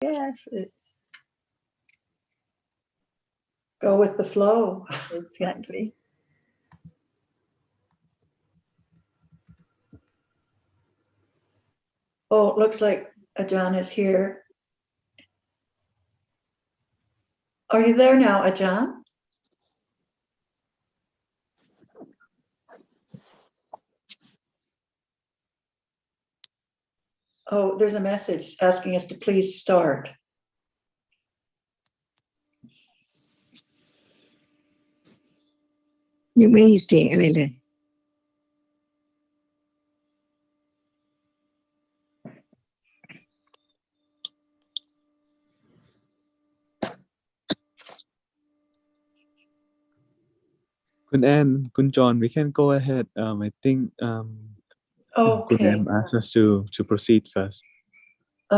Yes, it's Go with the flow. exactly. Oh, it looks like Ajahn is here. Are you there now, Ajahn? Oh, there's a message asking us to please start. Nhưngไม่มีเสียงอะไรเลย Kun Ann, Kun John, we can go ahead. I think Kun Okay. Ann asked us to proceed first.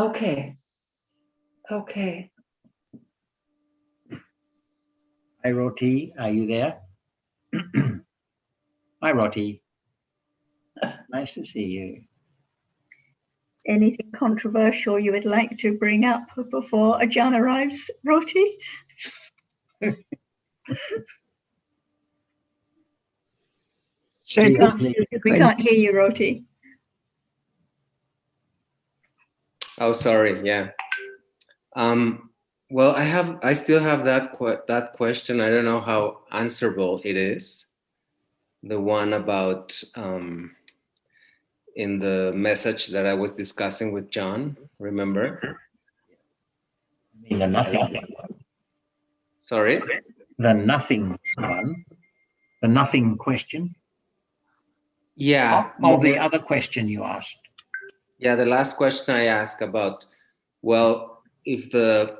Okay. Okay. Hi, Roti, are you there? Hi, Roti. Nice to see you. Anything controversial you would like to bring up before Ajahn arrives, Roti? We can't hear you, Roti. Oh, sorry. Yeah. Well, I still have that question. I don't know how answerable it is. The one about in the message that I was discussing with John, remember? The nothing one. Sorry? The nothing one. The nothing question. Yeah. Oh, the other question you asked. Yeah, the last question I asked about, well, if the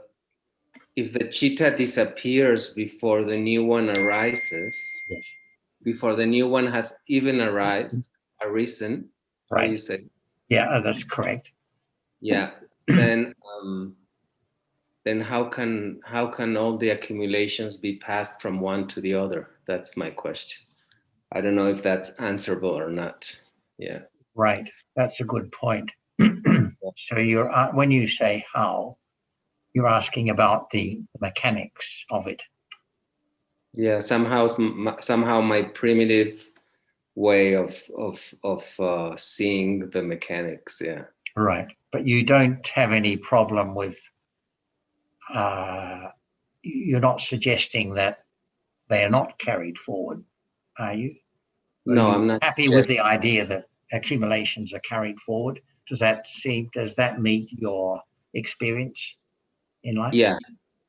chitta disappears before the new one arises, yes, before the new one has even arisen, right? You say? Yeah, that's correct. Yeah. Then how can all the accumulations be passed from one to the other? That's my question. I don't know if that's answerable or not. Yeah. Right. That's a good point. So when you say how, you're asking about the mechanics of it. Yeah. Somehow my primitive way of seeing the mechanics. Yeah. Right. But you don't have any problem with. You're not suggesting that they are not carried forward, are you? No, I'm not happy with the idea that accumulations are carried forward. Does that meet your experience in life? Yeah,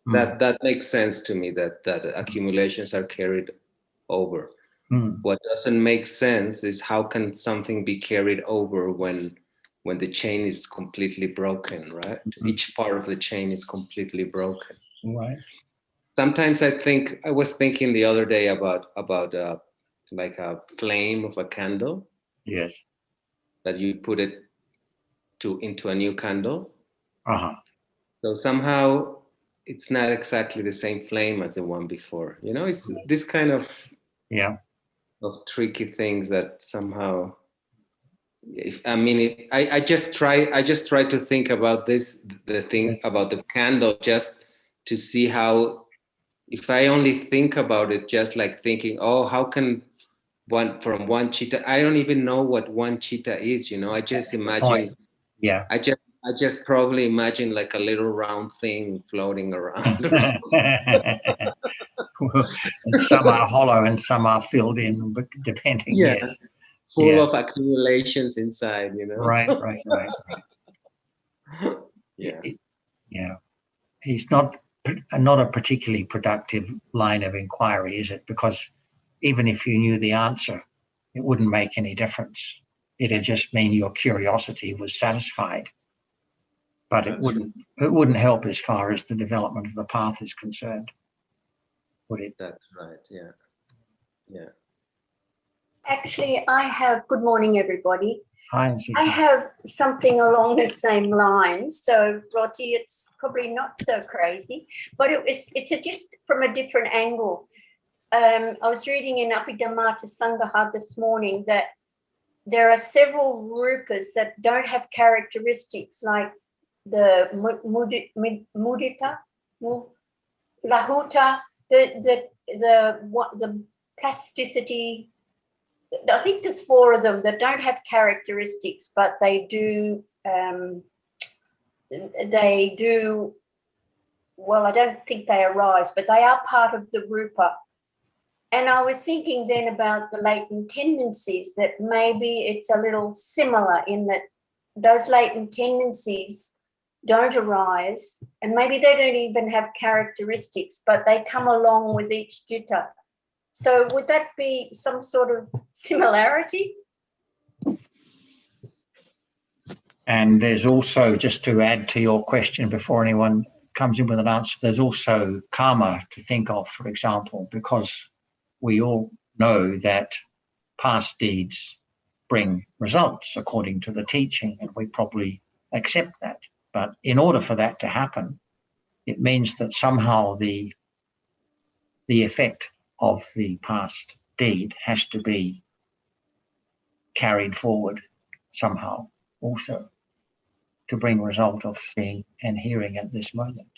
that makes sense to me, that accumulations are carried over. What doesn't make sense is how can something be carried over when the chain is completely broken, right? Each part of the chain is completely broken. Right. Sometimes I was thinking the other day about like a flame of a candle. Yes. That you put it into a new candle. So somehow it's not exactly the same flame as the one before. You know, it's this kind of of tricky things that somehow. I just try to think about the thing about the candle, just to see how, if I only think about it, just like thinking, oh, how can one chitta, I don't even know what one chitta is, you know. I just imagine, I just probably imagine like a little round thing floating around or something. And some are hollow and some are filled in, but depending. Yes. Full of accumulations inside, you know. Right. Yeah. It's not a particularly productive line of inquiry, is it? Because even if you knew the answer, it wouldn't make any difference. It'd just mean your curiosity was satisfied. But it wouldn't help as far as the development of the path is concerned, would it? That's right. Yeah. Yeah. Actually, good morning, everybody. Hi. I have something along the same lines. So, Roti, it's probably not so crazy, but it's just from a different angle. I was reading in Apr.2021 Sangaha this morning that there are several rupas that don't have characteristics like mudita, lahuta, the plasticity. I think there's 4 of them that don't have characteristics, but they do. Well, I don't think they arise, but they are part of the rupa. And I was thinking then about the latent tendencies, that maybe it's a little similar in that those latent tendencies don't arise, and maybe they don't even have characteristics, but they come along with each citta. So would that be some sort of similarity? And there's also, just to add to your question before anyone comes in with an answer, there's also karma to think of, for example, because we all know that past deeds bring results according to the teaching, and we probably accept that. But in order for that to happen, it means that somehow the effect of the past deed has to be carried forward somehow also to bring result of seeing and hearing at this moment.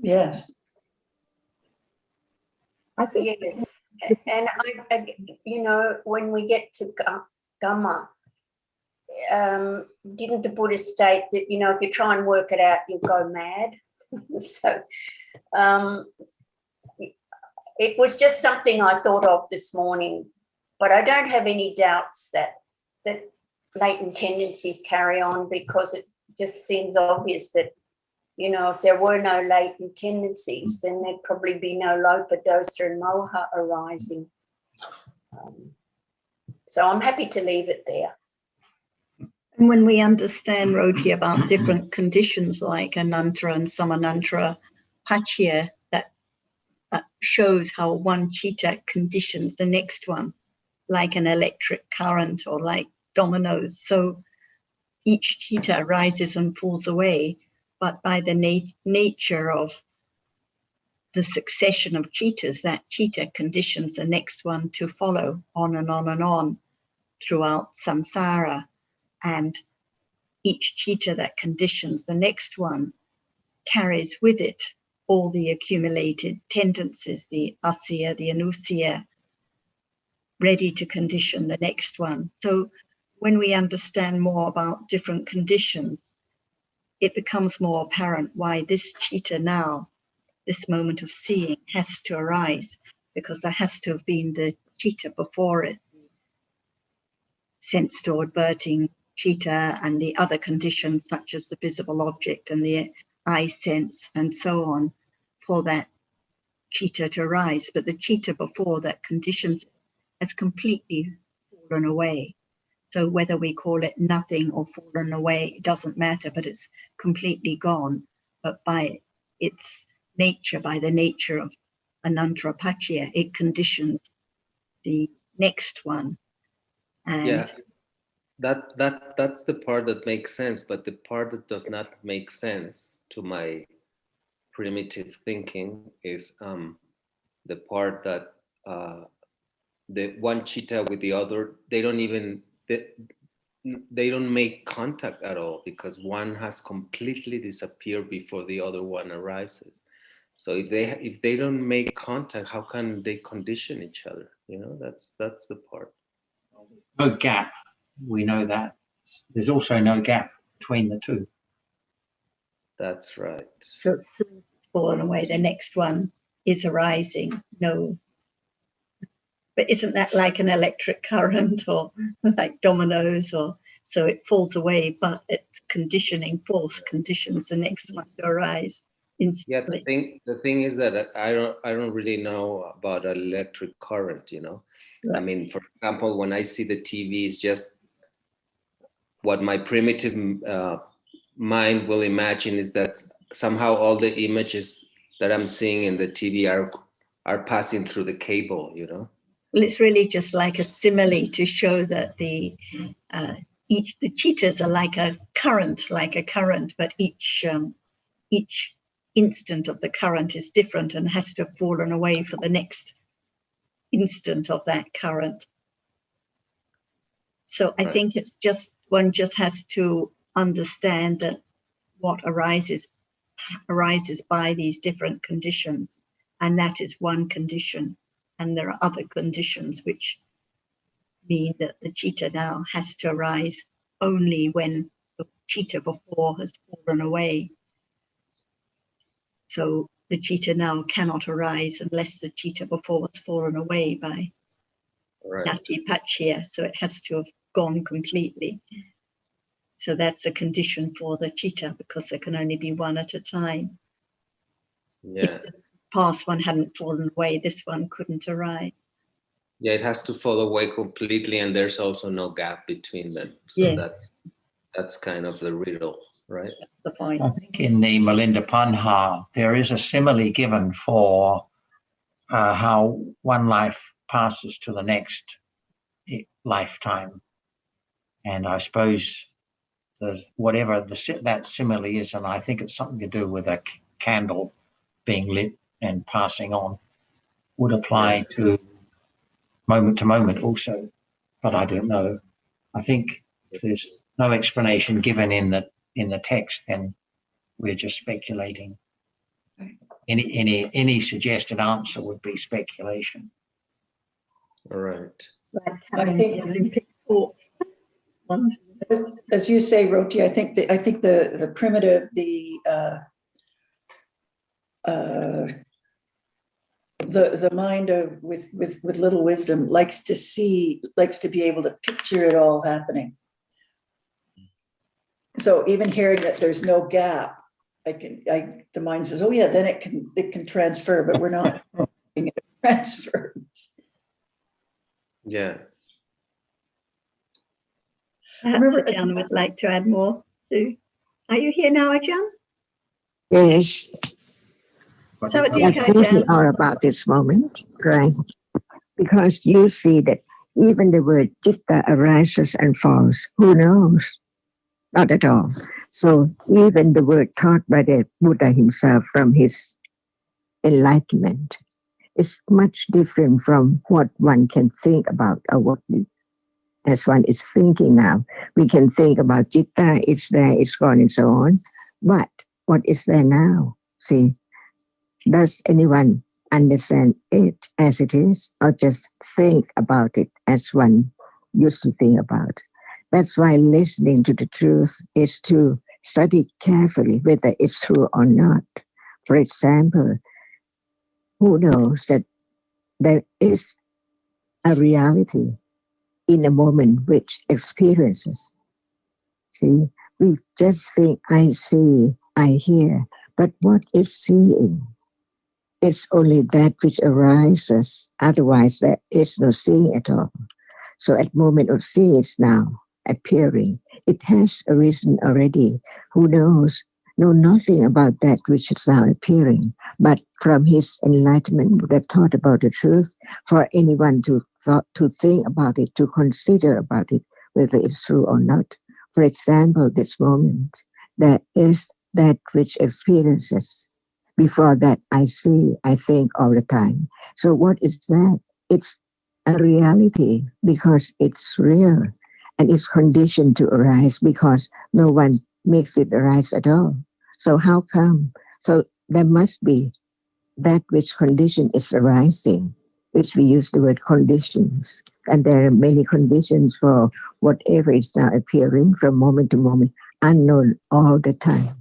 Yes. I think Yes. And I when we get to Dhamma, didn't the Buddha state that, if you try and work it out, you'll go mad? So it was just something I thought of this morning, but I don't have any doubts that latent tendencies carry on, because it just seems obvious that, if there were no latent tendencies, then there'd probably be no lopa, dosa and moha arising. So I'm happy to leave it there. And when we understand, Roti, about different conditions like Anantara and Samanantara Pachya, that shows how one citta conditions the next one, like an electric current or like dominoes. So each citta rises and falls away, but by the nature of the succession of cittas, that citta conditions the next one to follow on and on and on throughout samsara. And each citta that conditions the next one carries with it all the accumulated tendencies, the asya, the anusya, ready to condition the next one. So when we understand more about different conditions, it becomes more apparent why this citta now, this moment of seeing, has to arise, because there has to have been the citta before it, sense stored verting citta and the other conditions such as the visible object and the eye sense and so on, for that citta to arise. But the citta before that conditions has completely fallen away. So whether we call it nothing or fallen away, it doesn't matter, but it's completely gone. But by its nature, by the nature of Anantara Pachya, it conditions the next one. And yeah, that's the part that makes sense, but the part that does not make sense to my primitive thinking is the part that the one citta with the other, they don't make contact at all, because one has completely disappeared before the other one arises. So if they don't make contact, how can they condition each other? That's the part. No gap, we know that. There's also no gap between the two. That's right. so as soon as it's fallen away, the next one is arising. No. But isn't that like an electric current or like dominoes? Or so it falls away, but its conditioning force conditions the next one to arise instantly. Yeah, the thing is that I don't really know about electric current. Right. I mean, for example, when I see the TV, it's just what my primitive mind will imagine is that somehow all the images that I'm seeing in the TV are passing through the cable. Well, it's really just like a simile to show that the cittas are like a current, but each instant of the current is different and has to have fallen away for the next instant of that current. So I think it's just one just has to understand that what arises by these different conditions, and that is one condition, and there are other conditions which mean that the citta now has to arise only when the citta before has fallen away. So the citta now cannot arise unless the citta before has fallen away by Nati Pachya, so it has to have gone completely. So that's a condition for the citta, because there can only be one at a time. Yeah. If the past one hadn't fallen away, this one couldn't arise. Yeah, it has to fall away completely, and there's also no gap between them. So Yes. that's kind of the riddle, right? That's the point. I think in the Milinda Panha, there is a simile given for how one life passes to the next lifetime. And I suppose whatever that simile is, and I think it's something to do with a candle being lit and passing on, would apply to moment also, but I don't know. I think if there's no explanation given in the text, then we're just speculating. Any suggested answer would be speculation. All right. Like I having think- the Olympic torch. As you say, Roti, I think the primitive, the mind with little wisdom likes to be able to picture it all happening. So even hearing that there's no gap, the mind says, oh yeah, then it can transfer, but we're not making it transfers. Yeah. Perhaps Ajahn would like to add more too. Are you here now, Ajahn? Yes, So we are about this moment, right? Because you see that even the word citta arises and falls. Who knows? Not at all. So even the word taught by the Buddha himself from his enlightenment is much different from what one can think about, or what as one is thinking now. We can think about citta, it's there, it's gone, and so on. But what is there now? See, does anyone understand it as it is, or just think about it as one used to think about? That's why listening to the truth is to study carefully whether it's true or not. For example, who knows that there is a reality in a moment which experiences? See, we just think, I see, I hear, but what is seeing? It's only that which arises, otherwise there is no seeing at all. So at moment of seeing is now appearing. It has arisen already. Who knows? Know nothing about that which is now appearing. But from his enlightenment, Buddha taught about the truth for anyone to think about it, to consider about it, whether it's true or not. For example, this moment, there is that which experiences. Before that, I see, I think all the time. So what is that? It's a reality because it's real and it's conditioned to arise because no one makes it arise at all. So how come? So there must be that which condition is arising, which we use the word conditions. And there are many conditions for whatever is now appearing from moment to moment, unknown all the time.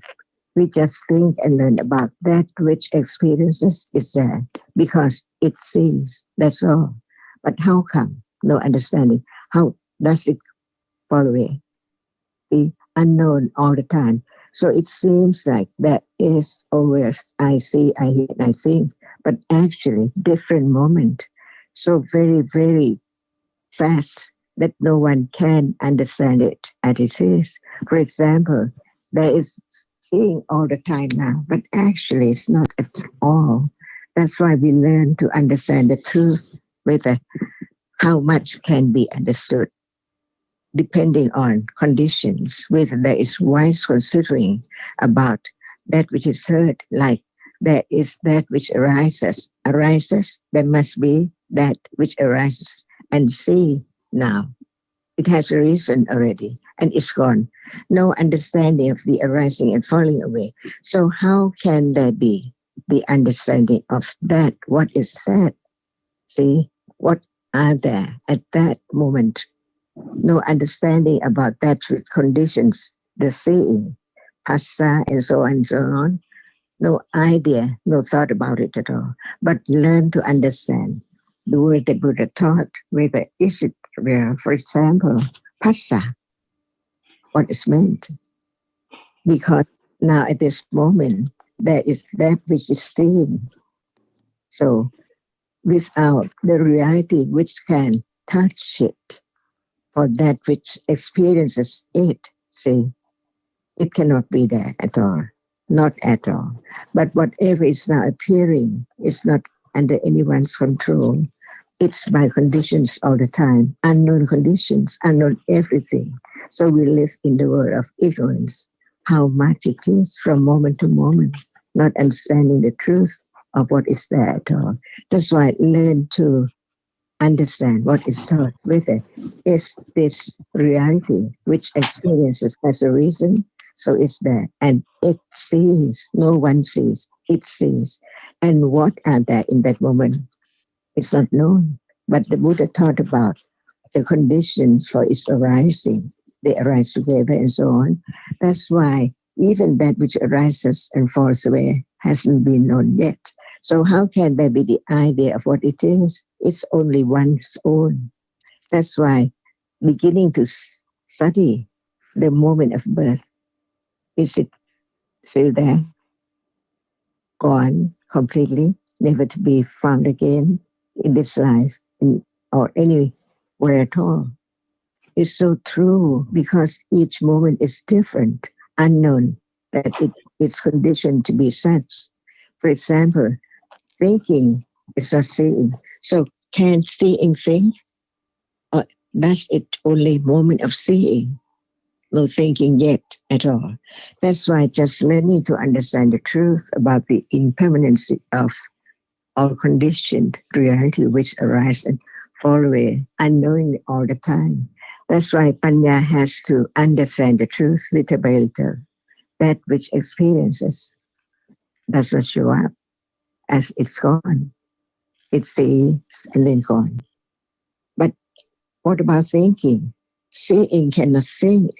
We just think and learn about that which experiences is there because it sees, that's all. But how come? No understanding. How does it fall away? The unknown all the time. So it seems like that is always I see, I hear, and I think, but actually different moment. So very, very fast that no one can understand it as it is. For example, there is seeing all the time now, but actually it's not at all. That's why we learn to understand the truth with how much can be understood, depending on conditions, whether there is wise considering about that which is heard, like there is that which arises, there must be that which arises, and see now. It has arisen already. and it's gone. No understanding of the arising and falling away. So how can there be the understanding of that? What is that? See, what are there at that moment? No understanding about that with conditions, the seeing, passa, and so on and so on. No idea, no thought about it at all, but learn to understand the word the Buddha taught, whether is it real, for example, passa, what is meant. Because now at this moment, there is that which is seen. So without the reality which can touch it, for that which experiences it, see, it cannot be there at all. Not at all. But whatever is now appearing is not under anyone's control. It's by conditions all the time, unknown conditions, unknown everything. So we live in the world of ignorance. How much it is from moment to moment, not understanding the truth of what is there at all. That's why learn to understand what is taught with it. Is this reality which experiences as a reason? So it's there, and it sees. No one sees. It sees. And what are there in that moment? It's not known. But the Buddha taught about the conditions for its arising. They arise together and so on. That's why even that which arises and falls away hasn't been known yet. So how can there be the idea of what it is? It's only one's own. That's why beginning to study the moment of birth, is it still there? Gone completely, never to be found again in this life or anywhere at all. It's so true because each moment is different, unknown, that it's conditioned to be such. For example, thinking is not seeing. So can seeing think? Or that's it only moment of seeing? No thinking yet at all. That's why just learning to understand the truth about the impermanency of all conditioned reality which arise and fall away unknowingly all the time. That's why Panya has to understand the truth little by little. That which experiences does not show up as it's gone. It sees and then gone. But what about thinking? Seeing cannot think.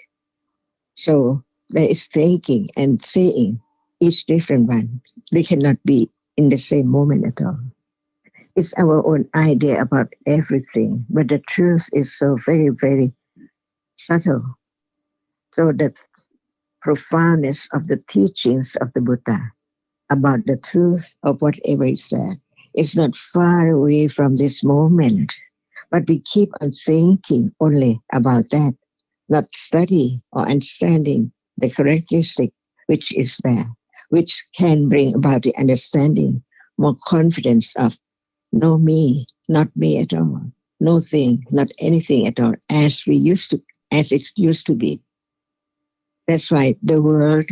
So there is thinking and seeing, each different one. They cannot be in the same moment at all. It's our own idea about everything, but the truth is so very, very subtle. So the profoundness of the teachings of the Buddha about the truth of whatever is said is not far away from this moment, but we keep on thinking only about that, not study or understanding the characteristic which is there, which can bring about the understanding, more confidence of no me, not me at all, no thing, not anything at all, as it used to be. That's why the world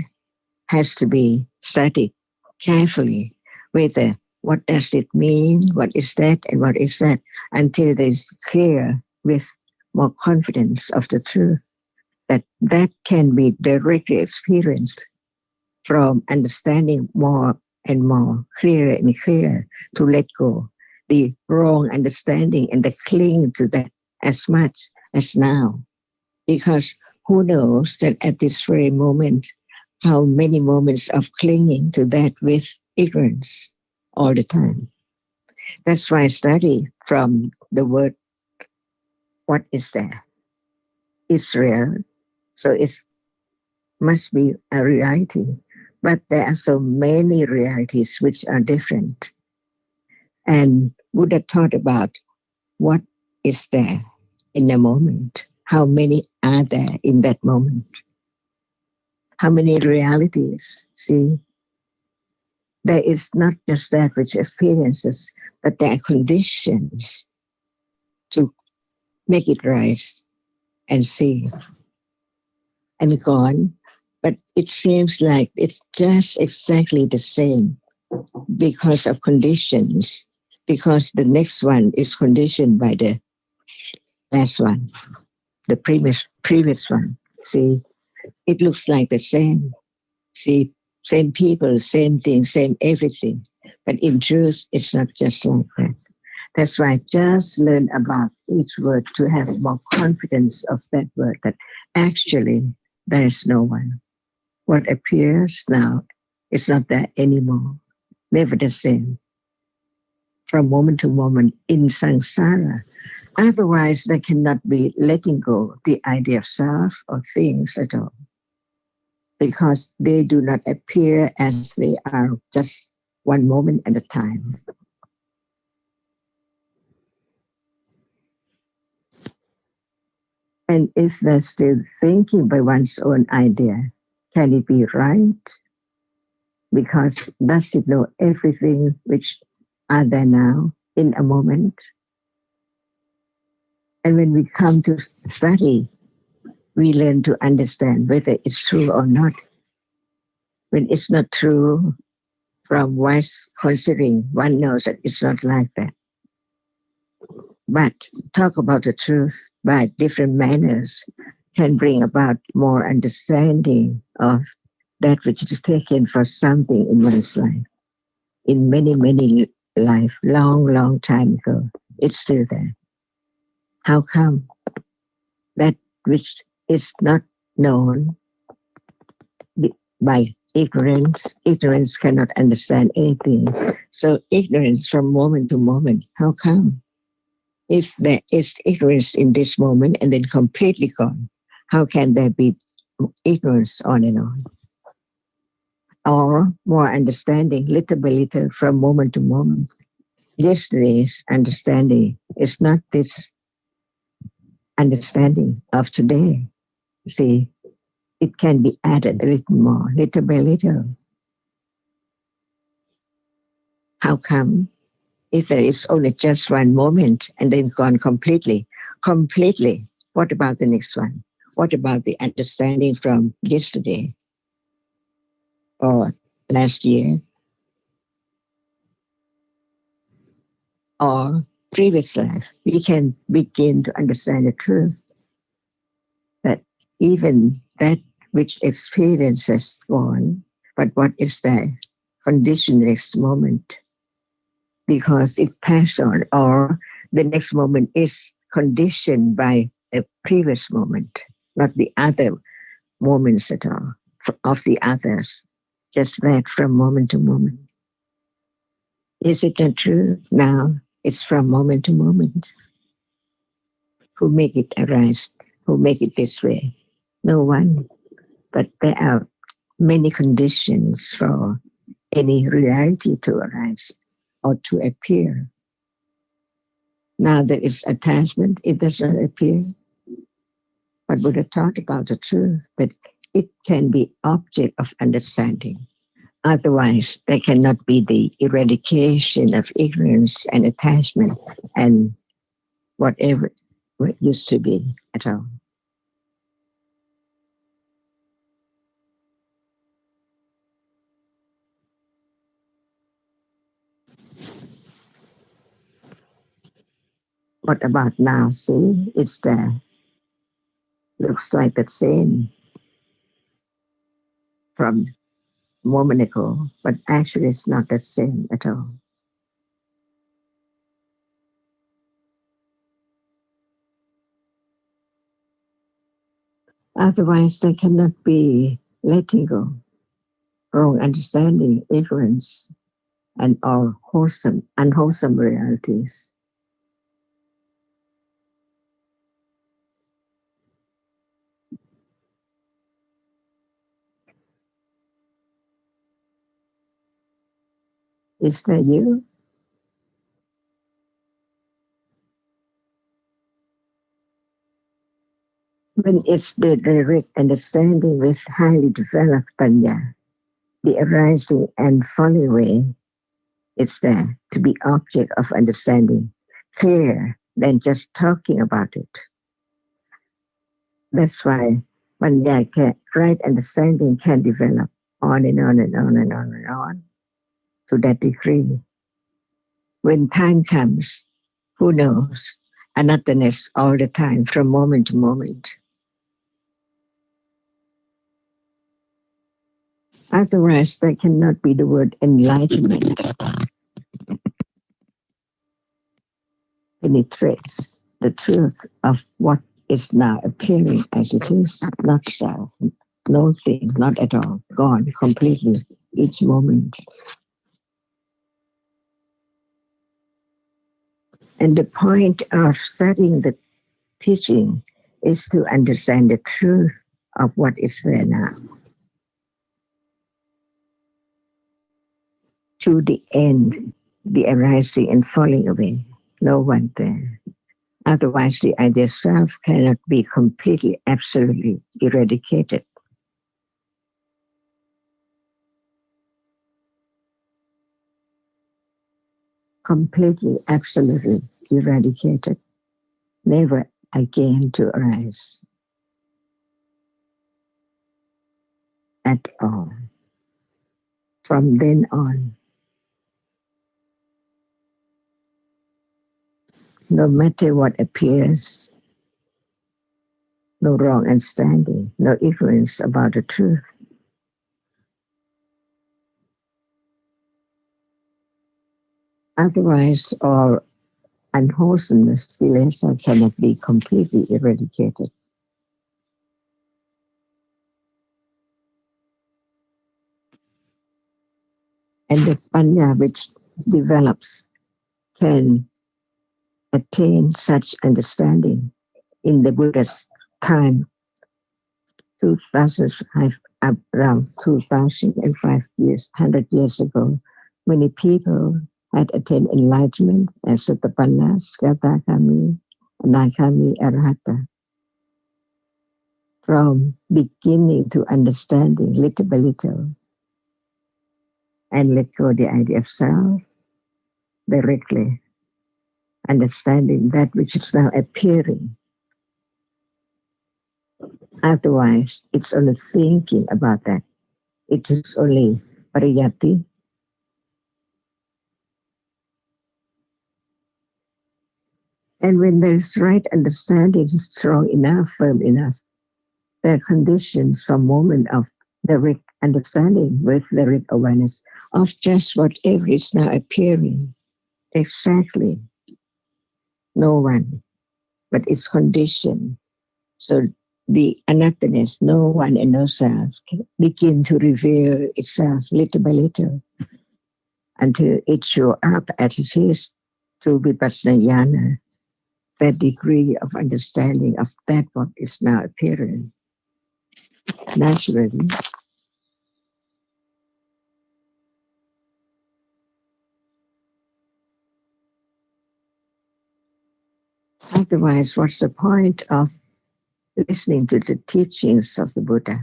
has to be studied carefully, whether what does it mean, what is that, and what is that, until it is clear with more confidence of the truth that can be directly experienced from understanding more and more, clearer and clearer, to let go the wrong understanding and the cling to that as much as now. Because who knows that at this very moment, how many moments of clinging to that with ignorance all the time. That's why I study from the word, what is there? It's real, so it must be a reality. But there are so many realities which are different. And Buddha taught about what is there in the moment. How many are there in that moment? How many realities? See, there is not just that which experiences, but there are conditions to make it rise and see and gone. But it seems like it's just exactly the same because of conditions, because the next one is conditioned by the last one, the previous one. See, it looks like the same. See, same people, same thing, same everything. But in truth, it's not just like that. That's why just learn about each word to have more confidence of that word, that actually there is no one. What appears now is not there anymore, never the same. From moment to moment in samsara. Otherwise, there cannot be letting go the idea of self or things at all, because they do not appear as they are, just one moment at a time. And if they're still thinking by one's own idea, can it be right? Because does it know everything which are there now in a moment? And when we come to study, we learn to understand whether it's true or not. When it's not true, from wise considering, one knows that it's not like that. But talk about the truth by different manners can bring about more understanding of that which is taken for something in one's life. In many, many life, long time ago, it's still there. How come that which is not known by ignorance cannot understand anything. So ignorance from moment to moment, how come? If there is ignorance in this moment and then completely gone, how can there be ignorance on and on? Or more understanding, little by little, from moment to moment. Yesterday's understanding is not this understanding of today. See, it can be added a little more, little by little. How come? If there is only just one moment and then gone completely, what about the next one? What about the understanding from yesterday or last year or previous life? We can begin to understand the truth that even that which experience has gone, but what is the condition next moment? Because it passed on, or the next moment is conditioned by a previous moment, not the other moments at all, of the others, just that from moment to moment. Is it not true? Now it's from moment to moment. Who make it arise? Who make it this way? No one. But there are many conditions for any reality to arise or to appear. Now there is attachment, it does not appear. But Buddha taught about the truth, that it can be object of understanding. Otherwise, there cannot be the eradication of ignorance and attachment and whatever it used to be at all. What about now? See, it's there. Looks like the same from a moment ago, but actually it's not the same at all. Otherwise, there cannot be letting go, wrong understanding, ignorance, and all unwholesome realities. Is that you? When it's the direct understanding with highly developed panya, the arising and falling away, it's there to be object of understanding, clearer than just talking about it. That's why panya right understanding can develop on and on and on and on and on to that degree. When time comes, who knows? Another's all the time, from moment to moment. Otherwise, there cannot be the word enlightenment. Penetrates the truth of what is now appearing as it is, not self, no thing, not at all, gone completely, each moment. And the point of studying the teaching is to understand the truth of what is there now. To the end, the arising and falling away, no one there. Otherwise, the idea self cannot be completely, absolutely eradicated. Completely, absolutely eradicated, never again to arise at all. From then on, no matter what appears, no wrong understanding, no ignorance about the truth. Otherwise, all unwholesomeness, kilesa, cannot be completely eradicated. And the panya which develops can attain such understanding. In the Buddha's time, 2005, around 2005 years, 100 years ago, many people had attained enlightenment as Sotapanna, Skatakami, Anakami, Arhata. From beginning to understanding little by little and let go the idea of self directly, understanding that which is now appearing. Otherwise, it's only thinking about that. It is only pariyati. And when there's right understanding strong enough, firm enough, there are conditions from moment of direct understanding with direct awareness of just whatever is now appearing. Exactly. No one, but it's conditioned. So the anothness, no one and no self, begin to reveal itself little by little until it shows up as it is through vipassana jnana, that degree of understanding of that what is now appearing naturally. Otherwise, what's the point of listening to the teachings of the Buddha?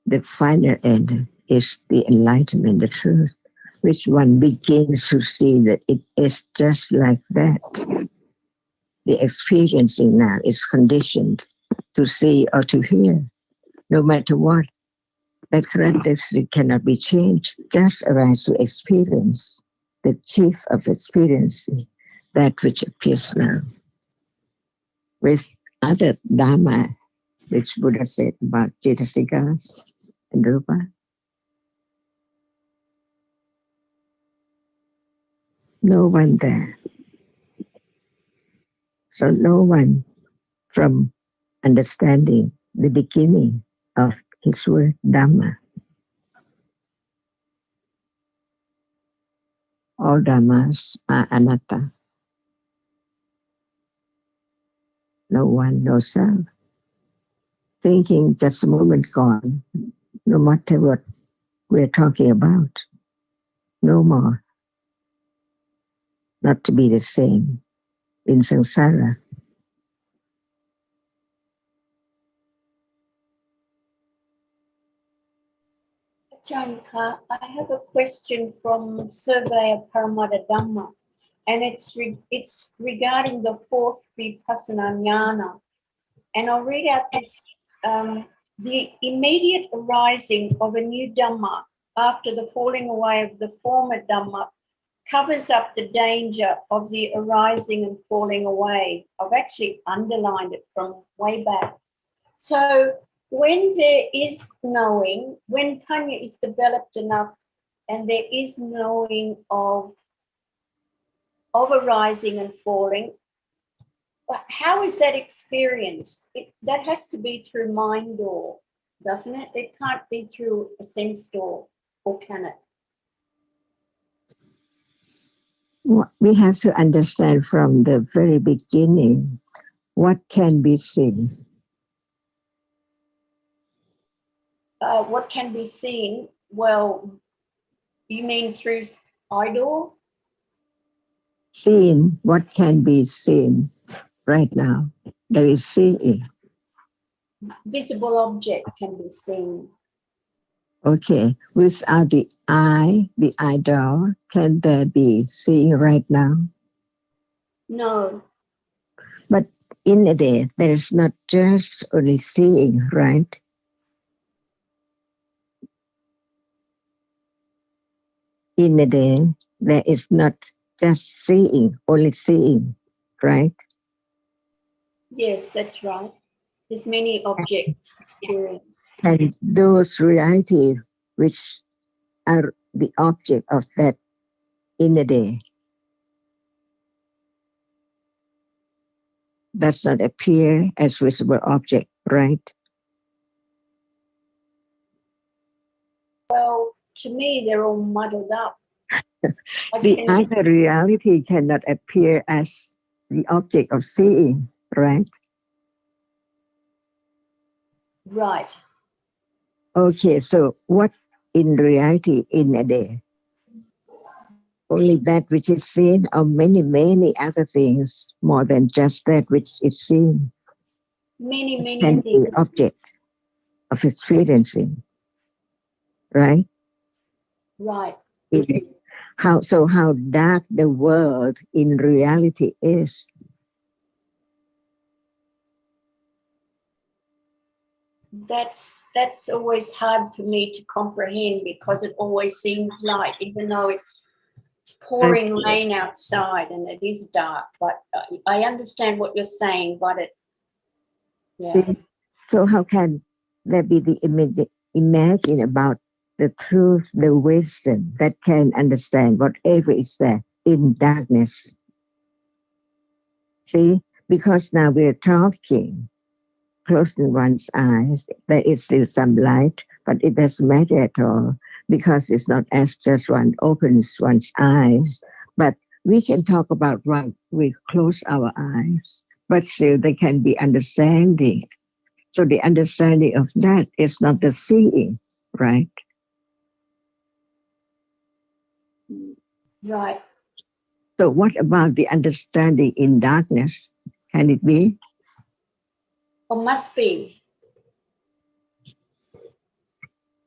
The final end is the enlightenment, the truth, which one begins to see that it is just like that. The experiencing now is conditioned to see or to hear, no matter what. That characteristic cannot be changed, just arise to experience, the chief of experiencing that which appears now. With other Dhamma, which Buddha said about Cetasikas and Rupa, no one there. So no one from understanding the beginning of his word Dhamma. All Dhammas are anatta. No one, no self. Thinking just a moment gone, no matter what we're talking about. No more. Not to be the same in samsara. Janka, I have a question from Survey of Paramattha-Dhamma, and it's regarding the fourth vipassana jnana. And I'll read out this, the immediate arising of a new Dhamma after the falling away of the former Dhamma covers up the danger of the arising and falling away. I've actually underlined it from way back. So when there is knowing, when Panya is developed enough and there is knowing of arising and falling, how is that experienced? That has to be through mind door, doesn't it? It can't be through a sense door, or can it? We have to understand from the very beginning what can be seen. What can be seen? Well, you mean through eye door? Seeing what can be seen right now. There is seeing. Visible object can be seen. Okay, without the eyeball, can there be seeing right now? No. But in a day, there is not just only seeing, right? In a day, there is not just seeing, only seeing, right? Yes, that's right. There's many objects experienced. And those reality which are the object of that in a day does not appear as visible object, right? Well, to me, they're all muddled up. The other reality cannot appear as the object of seeing, right? Right. Okay, so what in reality in a day? Only that which is seen, or many, many other things more than just that which is seen Many can be things. object of experiencing, right? Right. How dark the world in reality is. That's always hard for me to comprehend because it always seems light, even though it's pouring rain outside and it is dark. But I understand what you're saying, but yeah. So how can there be the imagine about the truth, the wisdom that can understand whatever is there in darkness? See, because now we're talking, closing one's eyes, there is still some light, but it doesn't matter at all because it's not as just one opens one's eyes, but we can talk about when we close our eyes, but still there can be understanding. So the understanding of that is not the seeing, right? Right. So what about the understanding in darkness? Can it be? Or must be.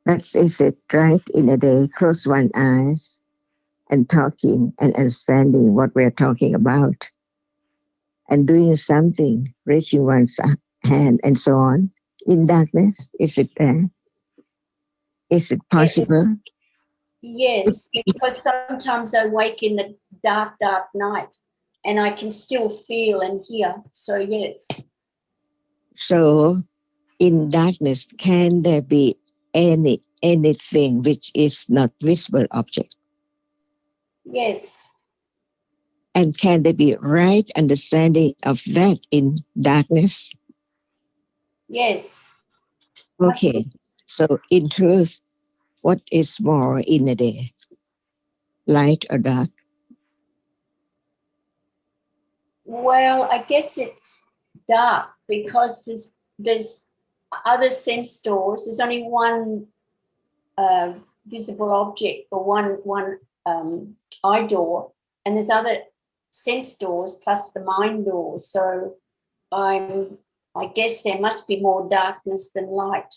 That's is it, right? In a day, close one's eyes and talking and understanding what we're talking about and doing something, raising one's hand and so on. In darkness, is it there? Is it possible? Yes, because sometimes I wake in the dark night and I can still feel and hear. So yes. So in darkness, can there be anything which is not visible object? Yes. And can there be right understanding of that in darkness? Yes. Okay, so in truth, what is more in a day? Light or dark? Well, I guess it's dark because there's other sense doors. There's only one visible object or one eye door, and there's other sense doors plus the mind door. So I guess there must be more darkness than light.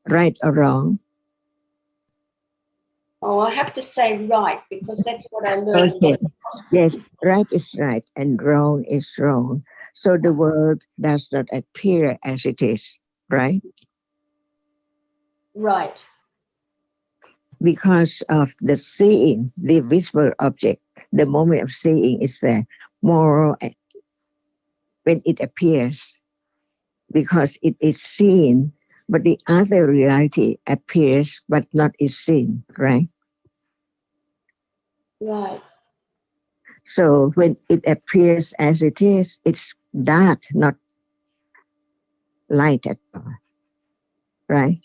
Right or wrong? Oh, I have to say right because that's what I learned. Okay. Yes, right is right and wrong is wrong. So the world does not appear as it is, right? Right. Because of the seeing, the visible object, the moment of seeing is there. More when it appears, because it is seen, but the other reality appears but not is seen, right? Right. So when it appears as it is, it's dark, not light at all, right?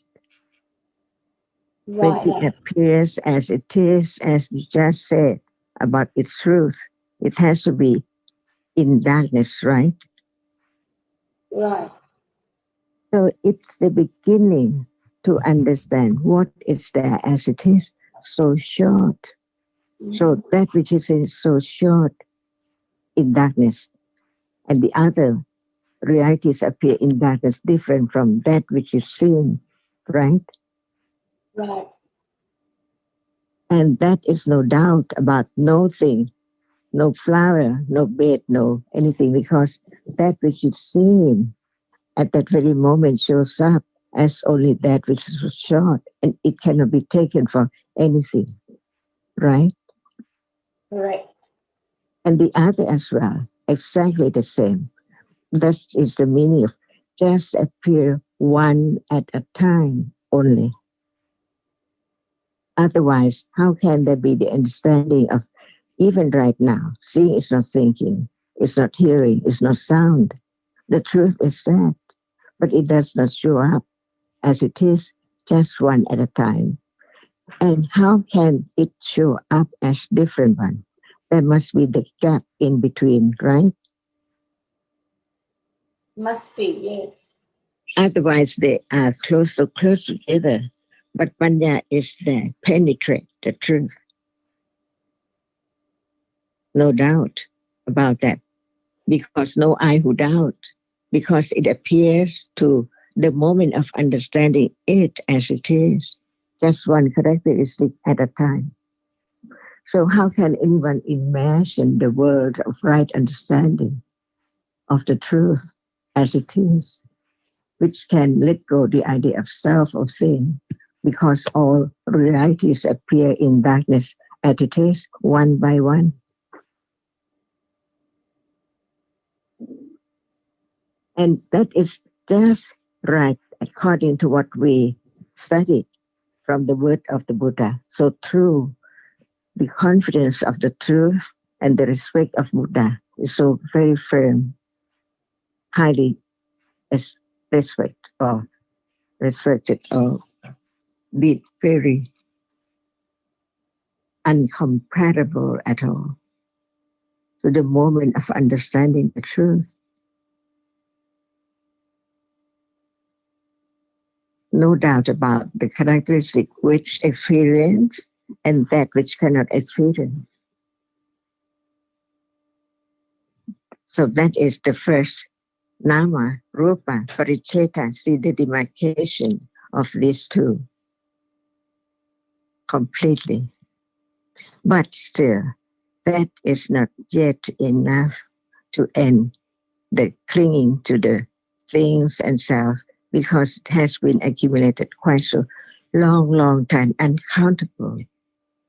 When Right. it appears as it is, as you just said about its truth, it has to be in darkness, right? Right. So it's the beginning to understand what is there as it is so short. So that which is so short in darkness, and the other realities appear in darkness different from that which is seen, right? Right. And that is no doubt about no thing, no flower, no bed, no anything, because that which is seen at that very moment shows up as only that which is short, and it cannot be taken for anything, right? Correct. And the other as well, exactly the same. That is the meaning of just appear one at a time only. Otherwise, how can there be the understanding of even right now? Seeing is not thinking, it's not hearing, it's not sound. The truth is that, but it does not show up as it is, just one at a time. And how can it show up as different one? There must be the gap in between, right? Must be, yes. Otherwise, they are close together. But Panya is there, penetrate the truth. No doubt about that. Because no I who doubt. Because it appears to the moment of understanding it as it is, just one characteristic at a time. So how can anyone imagine the world of right understanding of the truth as it is, which can let go the idea of self or thing, because all realities appear in darkness as it is, one by one. And that is just right according to what we studied from the word of the Buddha. So through the confidence of the truth and the respect of Buddha is so very firm, highly respected or be very uncomparable at all to the moment of understanding the truth. No doubt about the characteristic which experience and that which cannot experience. So that is the first Nama, Rupa, Paricheta, see the demarcation of these two completely. But still, that is not yet enough to end the clinging to the things and self, because it has been accumulated quite so long time, uncountable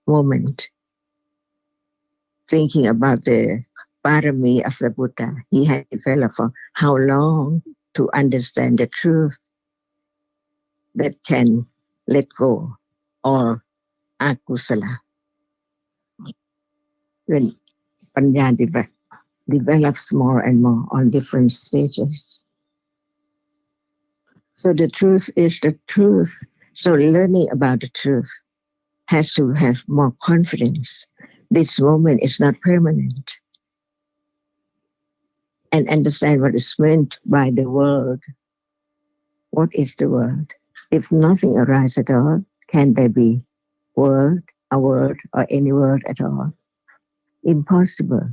moment. Thinking about the parami of the Buddha, he had developed for how long to understand the truth that can let go or akusala. When Panya develops more and more on different stages. So the truth is the truth. So learning about the truth has to have more confidence. This moment is not permanent. And understand what is meant by the world. What is the world? If nothing arises at all, can there be a word, or any word at all? Impossible.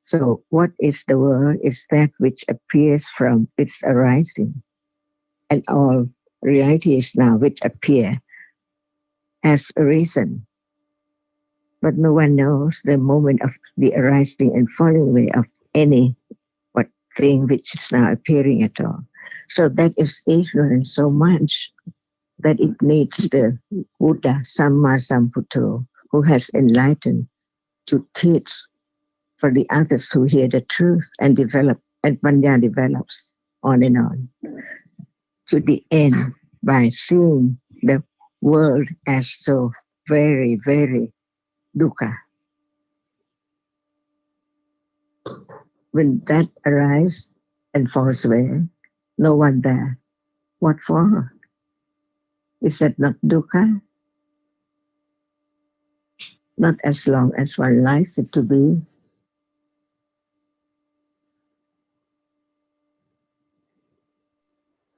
So what is the world? Is that which appears from its arising. And all realities now which appear as a reason. But no one knows the moment of the arising and falling away of any what thing which is now appearing at all. So that is ignorance so much that it needs the Buddha, Samma Sambuddho, who has enlightened, to teach for the others who hear the truth and develop, and Panya develops on and on, to the end by seeing the world as so very, very dukkha. When that arrives and falls away, no one there. What for? Is that not dukkha? Not as long as one likes it to be.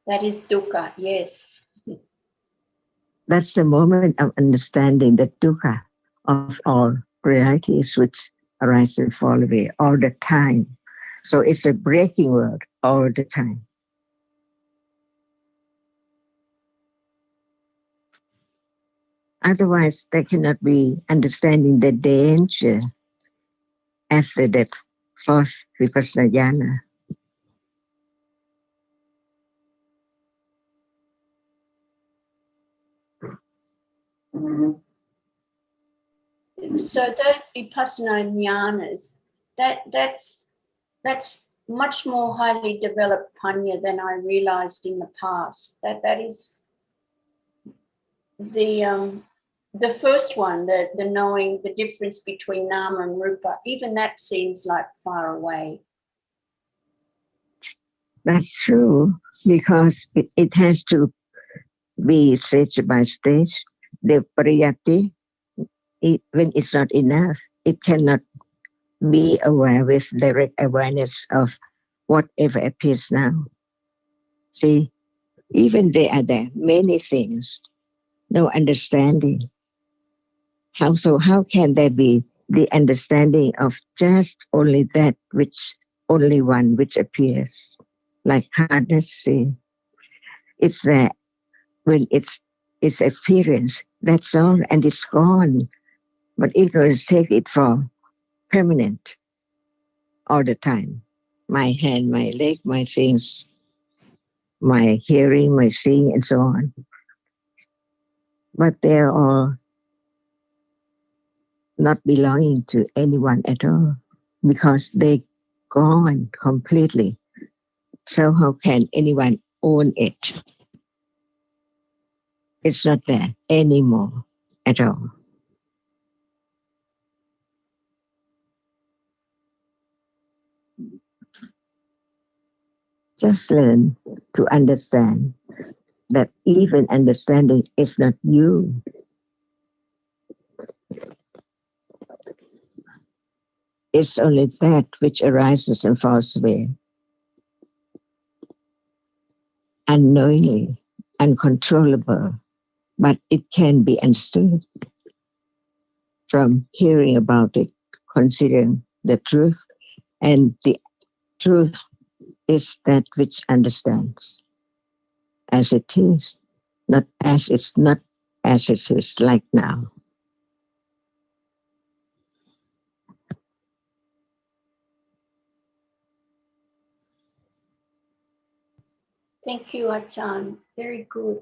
That is dukkha, yes. That's the moment of understanding the dukkha of all realities which arise and fall away all the time. So it's a breaking word all the time. Otherwise, there cannot be understanding the danger after that fourth vipassana jhana. So those vipassana jnanas, that's much more highly developed panya than I realized in the past. That is the first one, the knowing the difference between nama and rupa. Even that seems like far away. That's true, because it has to be stage by stage. The pariyatti, when it's not enough, it cannot be aware with direct awareness of whatever appears now. See, even there are there many things, no understanding. How can there be the understanding of just only that which only one which appears? Like hardness, see, it's there when it's experience, that's all, and it's gone. But ignorance take it for permanent all the time. My hand, my leg, my things, my hearing, my seeing, and so on. But they're all not belonging to anyone at all because they gone completely. So how can anyone own it? It's not there anymore at all. Just learn to understand that even understanding is not you. It's only that which arises and falls away unknowingly, uncontrollable, but it can be understood from hearing about it, considering the truth, and the truth is that which understands as it is, not as it's not as it is like now. Thank you, Ajahn. Very good.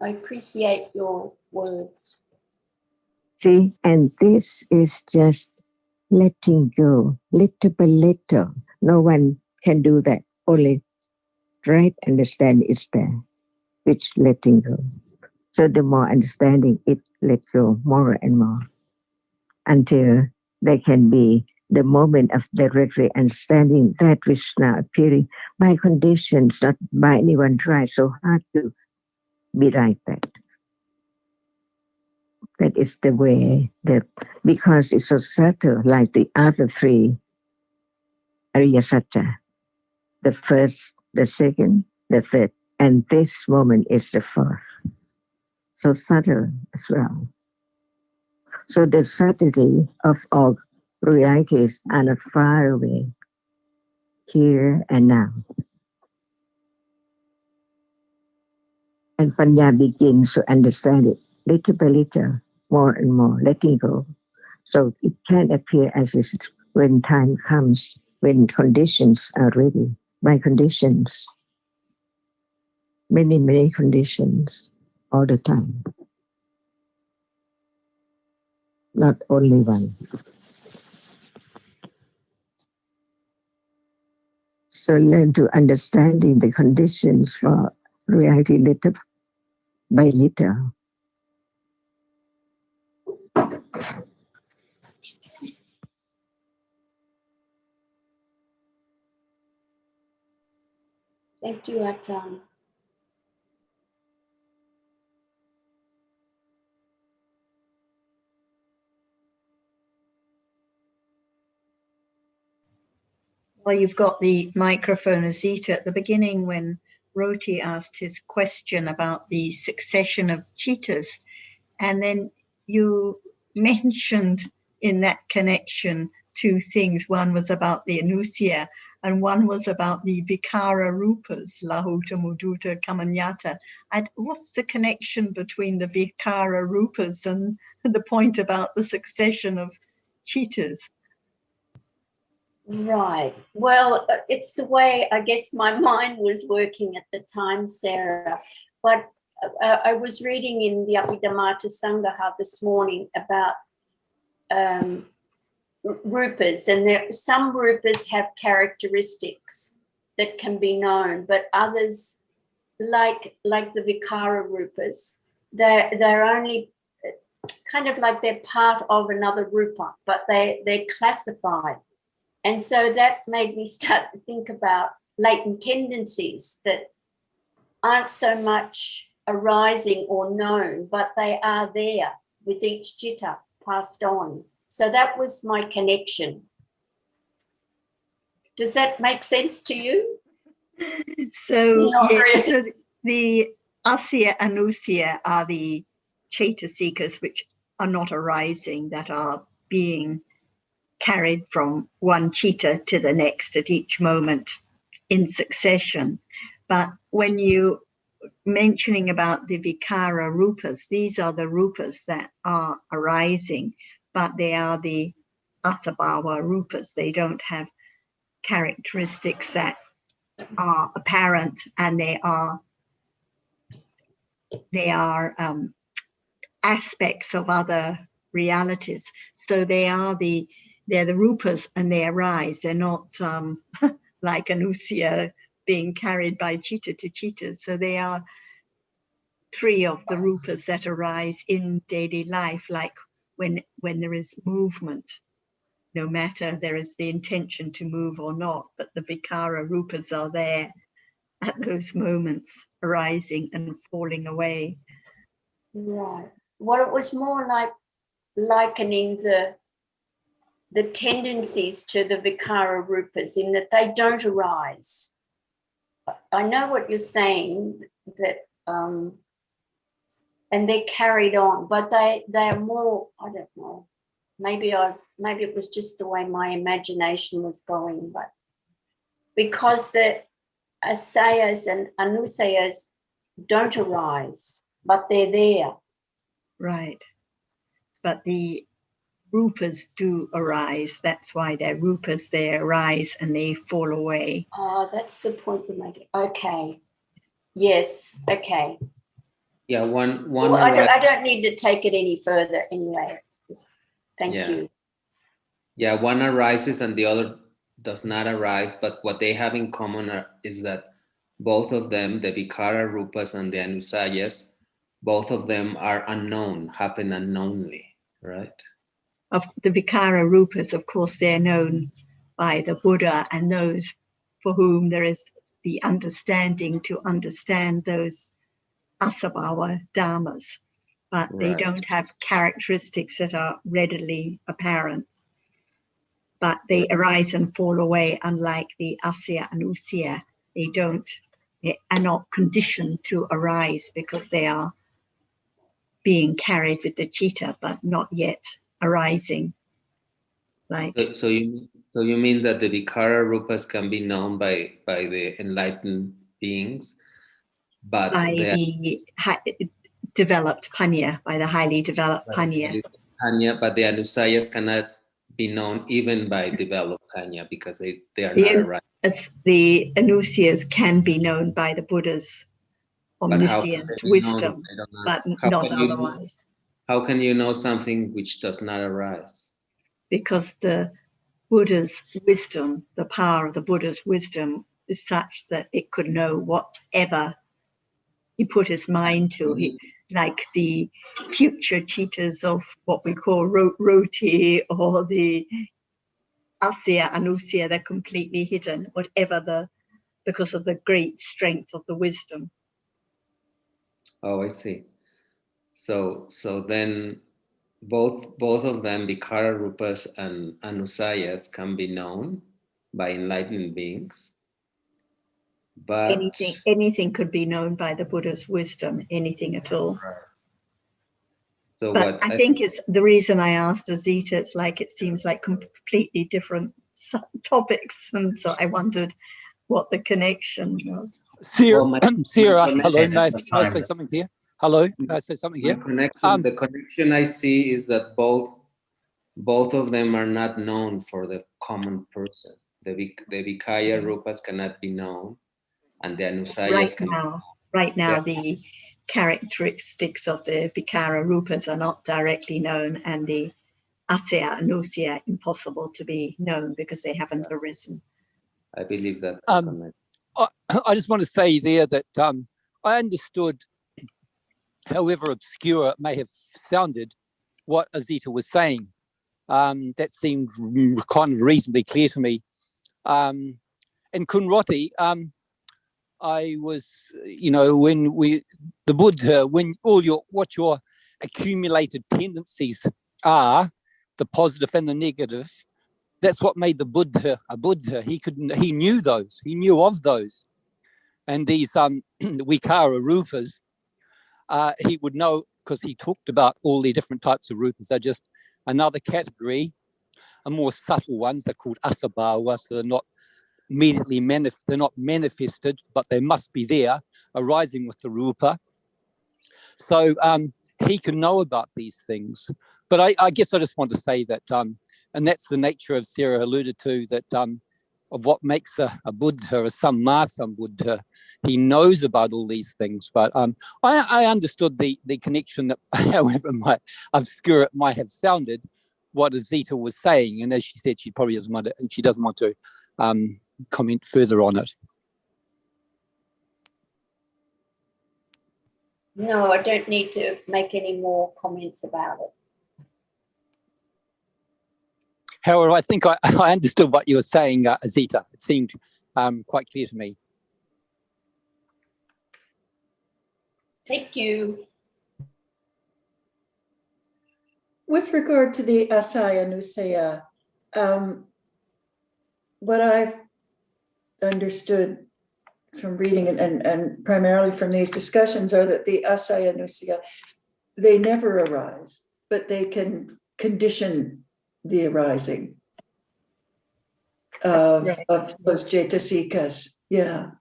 I appreciate your words. See, and this is just letting go, little by little. No one can do that. Only right understanding is there, which letting go. So the more understanding, it let go more and more until there can be the moment of directly understanding that which is now appearing by conditions, not by anyone try so hard to be like that. That is the way that, because it's so subtle, like the other three Ariya Satya, the first, the second, the third, and this moment is the fourth. So subtle as well. So the subtlety of all realities are not far away, here and now. And Panya begins to understand it little by little, more and more, letting go. So it can appear as if when time comes, when conditions are ready, by conditions, many, many conditions, all the time. Not only one. so led to understanding the conditions for reality little by little. Thank you, Atan. Well, you've got the microphone, Azita, at the beginning when Roti asked his question about the succession of cheetahs. And then you mentioned in that connection two things. One was about the Anusia and one was about the Vikara Rupers, Lahuta, Muduta, Kamanyata. And what's the connection between the Vikara Rupers and the point about the succession of cheetahs? Right. Well, it's the way I guess my mind was working at the time, Sarah. But I was reading in the Apr.2021 Sangaha this morning about Rupers, and some Rupers have characteristics that can be known, but others, like the Vikara Rupers, they're only kind of like they're part of another Rupa, but they're classified. And so that made me start to think about latent tendencies that aren't so much arising or known, but they are there with each citta passed on. So that was my connection. Does that make sense to you? So, Not yeah, really. so the Asya and Usya are the Chaita seekers which are not arising, that are being carried from one chitta to the next at each moment in succession. But when you mentioning about the Vikara Rupers, these are the Rupas that are arising, but they are the Asabhava Rupas. They don't have characteristics that are apparent, and they are aspects of other realities. So they're the Rupas and they arise. They're not like Anusia being carried by Chitta to Chitta. So they are three of the Rupas that arise in daily life, like when there is movement, no matter there is the intention to move or not, but the Vikara Rupas are there at those moments, arising and falling away. Right. Well, it was more like likening the tendencies to the Vikara Rupas in that they don't arise. I know what you're saying, that and they're carried on, but they're more, I don't know, maybe it was just the way my imagination was going, but because the Asayas and Anusayas don't arise, but they're there. Right. But the Rupas do arise. That's why they're Rupas. They arise and they fall away. Oh, that's the point you're making. Okay. Yes. Okay. Yeah, one. Well, I don't need to take it any further anyway. Thank you. Yeah, one arises and the other does not arise, but what they have in common is that both of them, the Vikara Rupas and the Anusayas, both of them are unknown, happen unknownly, right? Of the Vikara Rupas, of course, they're known by the Buddha and those for whom there is the understanding to understand those Asabhava Dhammas, but they don't have characteristics that are readily apparent. But they arise and fall away, unlike the Asya and Usya. They are not conditioned to arise because they are being carried with the chitta, but not yet arising. Like so you mean that the Vikara Rupas can be known by the enlightened beings, but by the developed panya, by the highly developed panya. But the Anusayas cannot be known even by developed panya because they are not arising. The Anusyas can be known by the Buddha's omniscient wisdom, but not otherwise. How can you know something which does not arise? Because the Buddha's wisdom, the power of the Buddha's wisdom is such that it could know whatever he put his mind to. Like the future cheetahs of what we call roti, or the asya, anusya, they're completely hidden, whatever because of the great strength of the wisdom. Oh, I see. So then both of them, Golchara Rupers and Anusayas, can be known by enlightened beings. But anything could be known by the Buddha's wisdom, anything at all. So but what I think it's the reason I asked Azita, it's like it seems like completely different topics, and so I wondered what the connection was. Sarah, Well, Sarah, my hello, may I time. say something here? Hello, may I say something here? The connection I see is that both of them are not known for the common person. The Golchara Rupas cannot be known, and the Anusayas Right now, Yeah. the characteristics of the Golchara Rupas are not directly known, and the Asya and Nusya impossible to be known because they haven't arisen. I believe that. I just want to say there that I understood, however obscure it may have sounded, what Azita was saying. That seemed kind of reasonably clear to me. In Kunroti, I was, when the Buddha, when what your accumulated tendencies are, the positive and the negative, that's what made the Buddha a Buddha. He knew those, he knew of those. And these Golchara Rupers, he would know, because he talked about all the different types of Rupas. They're just another category, a more subtle ones. They're called asabhava, so they're not immediately manifested, but they must be there, arising with the Rupa. So he can know about these things. But I guess I just want to say that, and that's the nature of Sarah alluded to, that of what makes a Buddha, a Samma Sambuddha. He knows about all these things. But I understood the connection that, however obscure it might have sounded, what Azita was saying. And as she said, she probably doesn't want to comment further on it. No, I don't need to make any more comments about it. However, I think I understood what you were saying, Azita. It seemed quite clear to me. Thank you. With regard to the Asaya Nusaya, what I've understood from reading and primarily from these discussions are that the Asaya Nusaya, they never arise, but they can condition the arising of those Jetasikas. Yeah.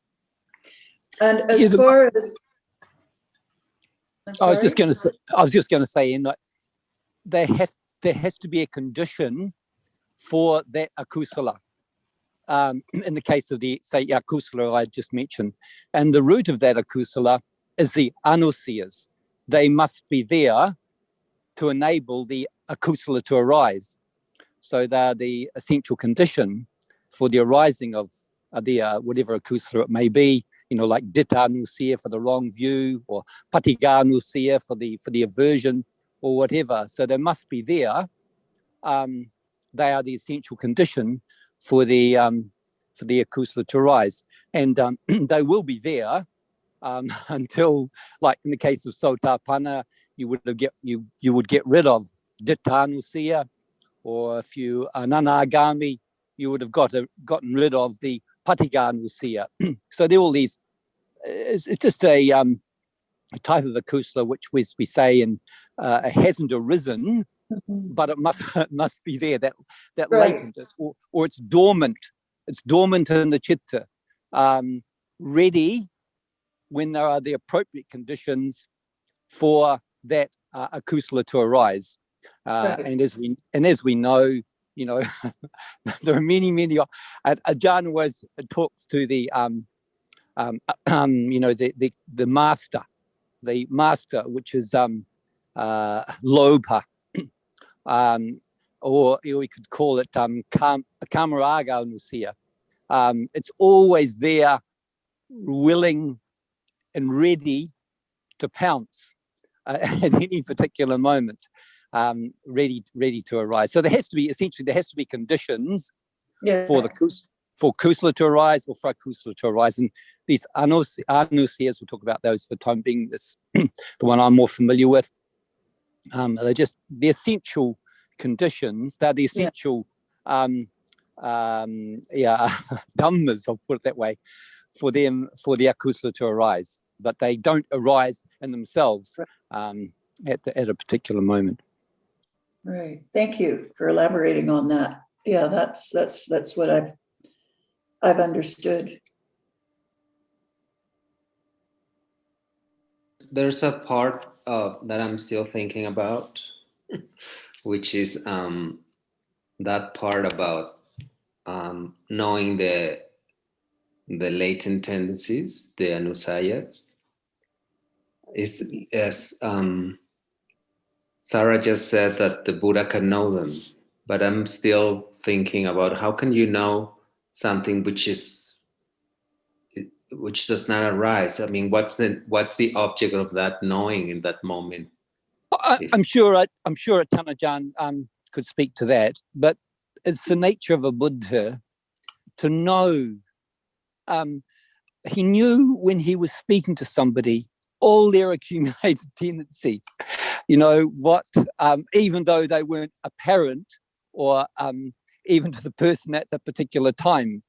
And as far as I was just going to say, in that there has to be a condition for that akusala. In the case of the, say, akusala I just mentioned, and the root of that akusala is the anusyas. They must be there to enable the akusala to arise. So they're the essential condition for the arising of the whatever akusala it may be. Like ditta anusya for the wrong view, or patiga anusya for the aversion, or whatever. So they must be there. They are the essential condition for the akusala to rise, and they will be there until, like in the case of Sotapanna, you would get rid of ditta anusya, or if you are nanagami, you would have gotten rid of the patiga anusya. So there are all these. It's just a type of akusala which we say and hasn't arisen, but it must be there. That Right. latent, or it's dormant. It's dormant in the chitta, ready when there are the appropriate conditions for that akusala to arise. Right. And as we know, there are many. Ajahn always talks to the the master, which is lobha, or we could call it kamaraga anusya. It's always there, willing and ready to pounce at any particular moment, ready to arise. So there has to be conditions for kusala to arise or for kusala to arise. And these anusias, we'll talk about those for the time being, this the one I'm more familiar with. They're just the essential conditions. They're the essential dhammas, I'll put it that way, for their kusala to arise. But they don't arise in themselves at a particular moment. Right. Thank you for elaborating on that. Yeah, that's what I've understood. There's a part that I'm still thinking about, which is that part about knowing the latent tendencies, the anusayas. Is as Sarah just said that the Buddha can know them, but I'm still thinking about how can you know something which does not arise? I mean, what's the object of that knowing in that moment? I'm sure Tanajan could speak to that, but it's the nature of a Buddha to know. He knew when he was speaking to somebody all their accumulated tendencies, what, even though they weren't apparent or even to the person at that particular time,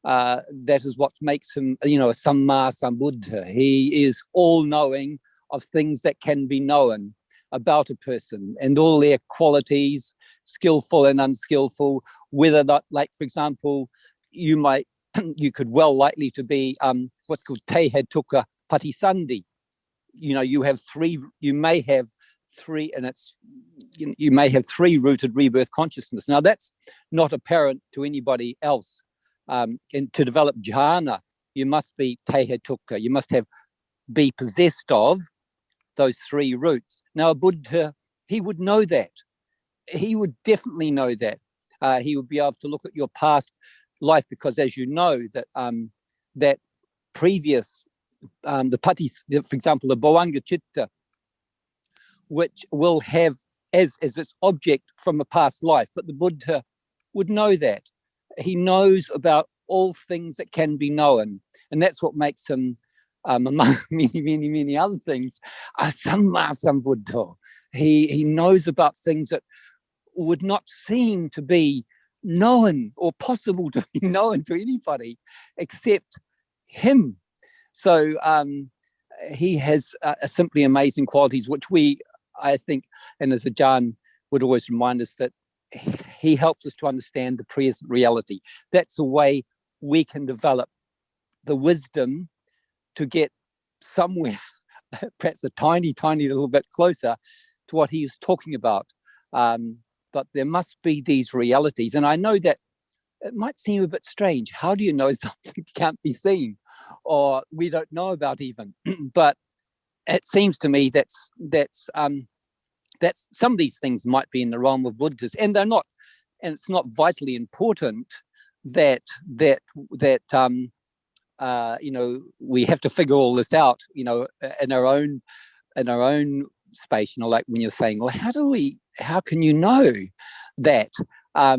that is what makes him, a Samma Sambuddha. He is all-knowing of things that can be known about a person and all their qualities, skillful and unskillful, whether not, like, for example, you could well likely to be what's called Tehe Tuka Patisandi. You may have three, and it's you may have three rooted rebirth consciousness. Now that's not apparent to anybody else. And to develop jhana, you must be Tehe Tuka. You must be possessed of those three roots. Now a Buddha, he would know that. He would definitely know that. He would be able to look at your past life, because as you know that that previous the patis, for example, the bhavanga chitta, which will have as its object from a past life, but the Buddha would know that. He knows about all things that can be known, and that's what makes him, among many other things, a Samma Sambuddha. He knows about things that would not seem to be known or possible to be known to anybody except him. So he has simply amazing qualities, which I think, and as Ajahn would always remind us, that he helps us to understand the present reality. That's a way we can develop the wisdom to get somewhere, perhaps a tiny little bit closer to what he is talking about. But there must be these realities. And I know that it might seem a bit strange. How do you know something can't be seen or we don't know about even? But it seems to me that's some of these things might be in the realm of Buddhas, and they're not, and it's not vitally important that we have to figure all this out, in our own space, like when you're saying, well, how can you know that? I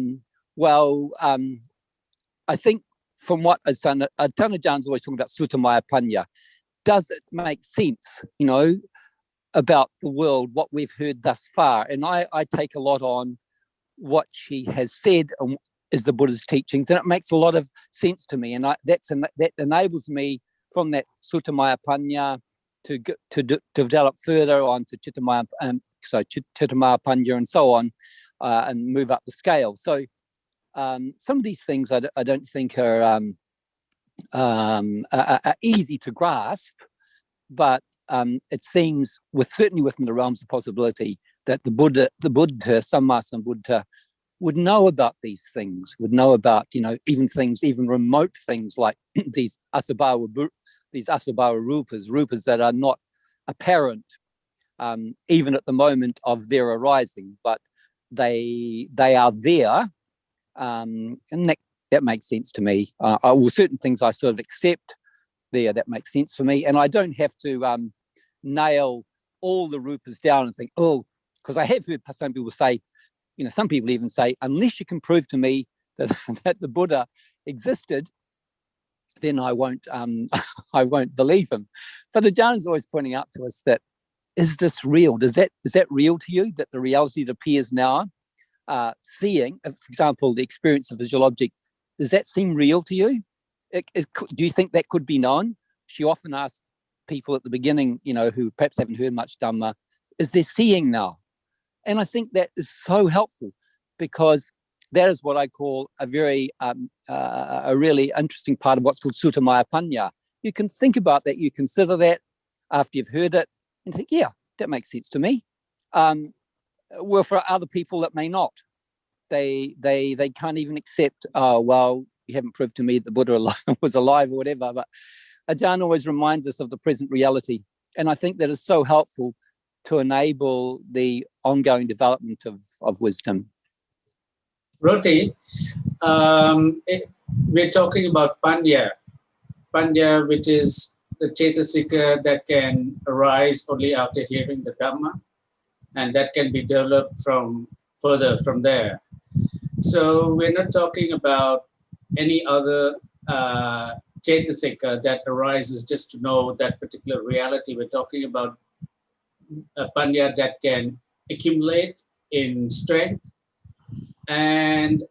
think from what Tanajan's always talking about Suttamaya Panya, does it make sense, about the world, what we've heard thus far? And I take a lot on what she has said is the Buddha's teachings, and it makes a lot of sense to me. And that enables me from that Suttamaya Panya to develop further on to Chittamaya Panya and so on, and move up the scale. So some of these things I don't think are easy to grasp, but it seems, certainly within the realms of possibility, that the Buddha, Samma Sambuddha, would know about these things, would know about, even remote things like these Asabhava Rupers that are not apparent, even at the moment of their arising, but they are there, and that makes sense to me. Well, certain things I sort of accept there, that makes sense for me. And I don't have to nail all the Rupers down and think, oh, because I have heard some people say, some people even say, unless you can prove to me that, that the Buddha existed, then I won't I won't believe him. So the Ajahn is always pointing out to us that, is this real? Is that real to you, that the reality that appears now, seeing, for example, the experience of visual object, does that seem real to you? Do you think that could be known? She often asks people at the beginning, who perhaps haven't heard much Dhamma, is there seeing now? And I think that is so helpful, because that is what I call a very, a really interesting part of what's called Suttamaya Panya. You can think about that, you consider that after you've heard it, and think, yeah, that makes sense to me. Well, for other people that may not, they can't even accept, oh, well, you haven't proved to me that the Buddha was alive or whatever. But Ajahn always reminds us of the present reality. And I think that is so helpful to enable the ongoing development of wisdom. Roti, we're talking about Panya, which is the Cetasika that can arise only after hearing the Dhamma, and that can be developed further from there. So we're not talking about any other Cetasika that arises just to know that particular reality. We're talking about a Panya that can accumulate in strength. And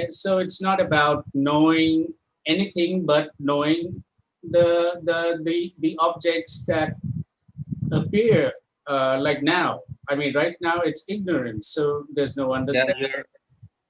so it's not about knowing anything but knowing the objects that appear like now. I mean, right now it's ignorance, so there's no understanding.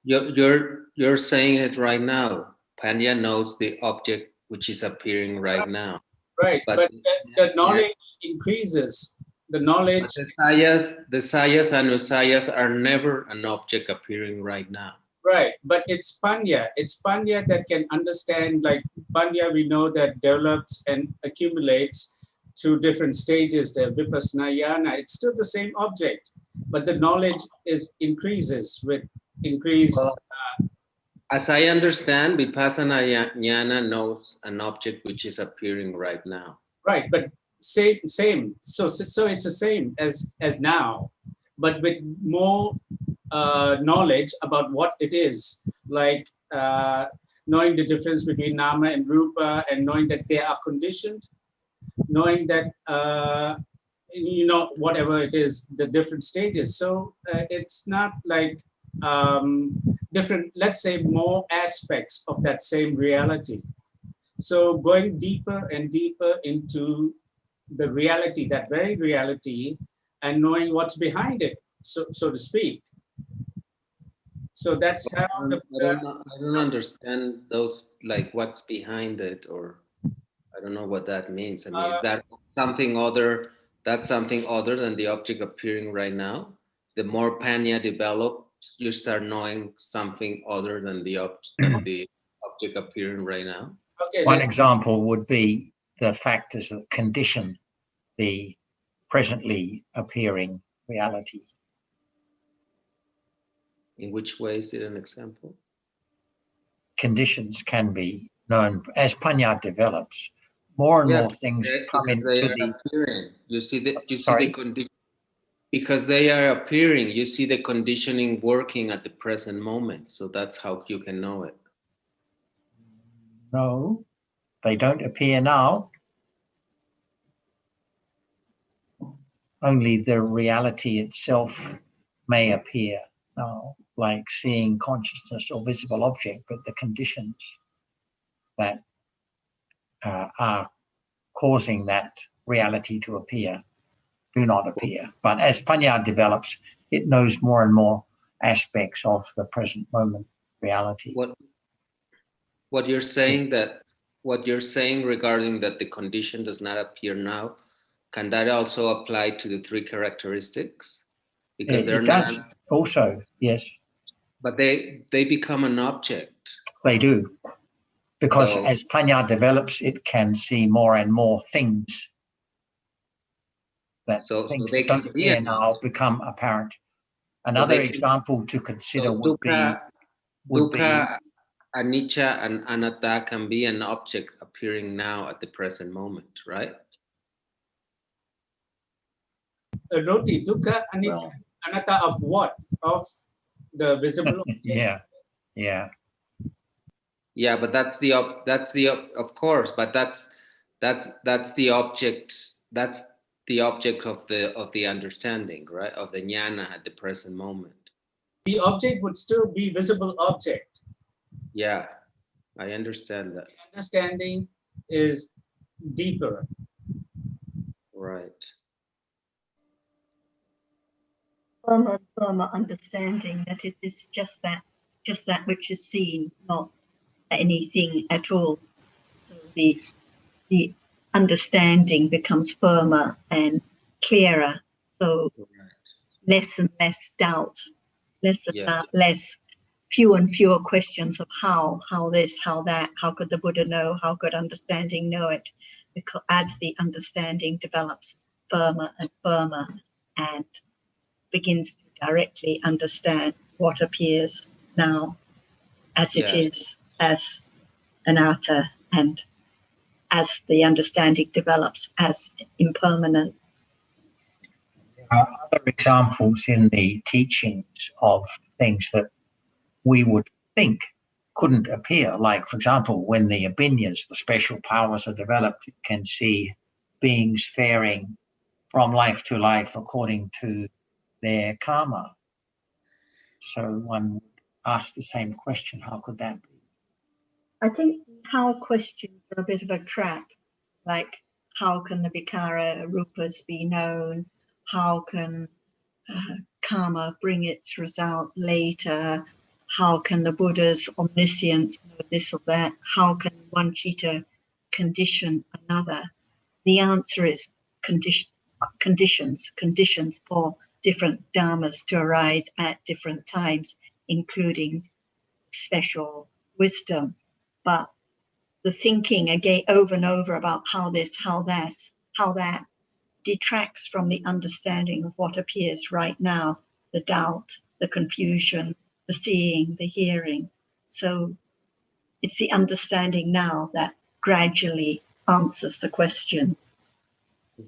You're saying it right now. Panya knows the object which is appearing right now. Right, but the knowledge increases. The knowledge. The sayas and usayas are never an object appearing right now. Right, but it's Panya. It's Panya that can understand, like Panya we know that develops and accumulates through different stages, the Vipassana Jnana. It's still the same object, but the knowledge increases with increased. Well, as I understand, Vipassana Jnana knows an object which is appearing right now. Right, but same. So it's the same as now, but with more knowledge about what it is, like knowing the difference between Nama and Rupa, and knowing that they are conditioned, knowing that whatever it is, the different stages. So it's not like different, let's say, more aspects of that same reality. So going deeper and deeper into the reality, that very reality, and knowing what's behind it, so to speak. So that's how I don't understand those, like what's behind it, or I don't know what that means. I mean, is that something other? That's something other than the object appearing right now? The more Panya develops, you start knowing something other than the object appearing right now. Okay, one example would be the factors that condition the presently appearing reality. In which way is it an example? Conditions can be known as Panya develops. More and more things come into the. Appearing. You see the condition because they are appearing. You see the conditioning working at the present moment. So that's how you can know it. No, they don't appear now. Only the reality itself may appear now, like seeing consciousness or visible object, but the conditions that are causing that reality to appear do not appear. But as Panya develops, it knows more and more aspects of the present moment reality. What you're saying regarding that the condition does not appear now, can that also apply to the three characteristics? Because it does also, yes. But they become an object. They do. Because as Panya develops, it can see more and more things. That things that don't appear now become apparent. Another example to consider would be anicca and anatta can be an object appearing now at the present moment, right? Roti, dukkha, anicca, Well, anatta of what? Of the visible object? yeah. Yeah, but that's the of course, but that's the object. That's the object of the understanding, right? Of the jnana at the present moment. The object would still be visible object. Yeah, I understand that. The understanding is deeper. Right. Firmer understanding that it is just that which is seen, not anything at all. So the understanding becomes firmer and clearer. So less and less doubt, less and less, fewer and fewer questions of how this, how that, how could the Buddha know, how could understanding know it? Because as the understanding develops firmer and firmer and begins to directly understand what appears now as it is, as anatta, and as the understanding develops as impermanent. There are other examples in the teachings of things that we would think couldn't appear. Like, for example, when the abhinyas, the special powers are developed, you can see beings faring from life to life according to their karma. So one would ask the same question, how could that be? I think how questions are a bit of a trap, like how can the Golchara Rupers be known? How can karma bring its result later? How can the Buddha's omniscience know this or that? How can one citta condition another? The answer is conditions for different dharmas to arise at different times, including special wisdom. But the thinking again over and over about how this, how that detracts from the understanding of what appears right now, the doubt, the confusion, the seeing, the hearing. So it's the understanding now that gradually answers the question,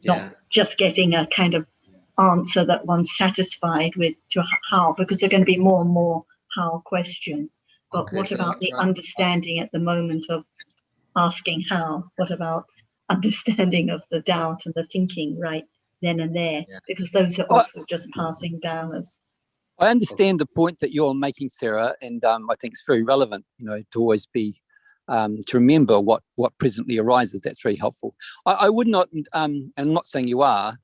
not just getting a kind of answer that one's satisfied with to how, because there are going to be more and more how questions. But what about the understanding at the moment of asking how? What about understanding of the doubt and the thinking right then and there? Because those are also just passing dharmas. I understand the point that you're making, Sarah, and I think it's very relevant, to always be, to remember what presently arises. That's very helpful. I would not, and I'm not saying you are,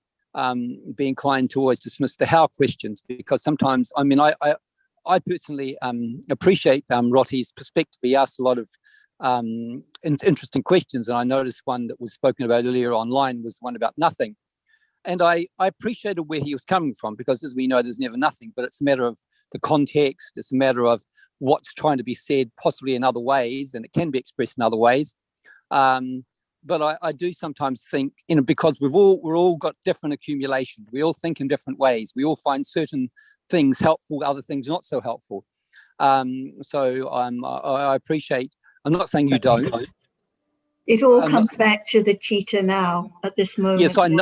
be inclined to always dismiss the how questions, because sometimes, I personally appreciate Roti's perspective. He asks a lot of interesting questions, and I noticed one that was spoken about earlier online was one about nothing. And I appreciated where he was coming from, because as we know, there's never nothing, but it's a matter of the context. It's a matter of what's trying to be said possibly in other ways, and it can be expressed in other ways. But I do sometimes think, because we're all got different accumulation. We all think in different ways. We all find certain things helpful, other things not so helpful. So I appreciate, I'm not saying you don't. It all comes back to the citta now at this moment. Yes, I'm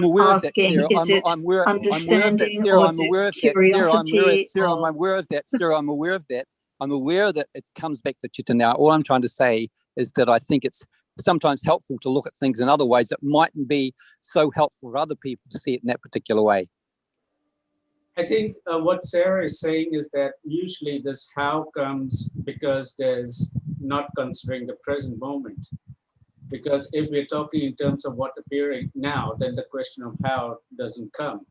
aware of that, Sarah. I'm aware of that, Sarah. I'm aware of that, Sarah. I'm aware of that, Sarah. I'm aware of that. I'm aware that it comes back to citta now. All I'm trying to say is that I think it's sometimes helpful to look at things in other ways that mightn't be so helpful for other people to see it in that particular way. I think what Sarah is saying is that usually this how comes because there's not considering the present moment. Because if we're talking in terms of what appearing now, then the question of how doesn't come.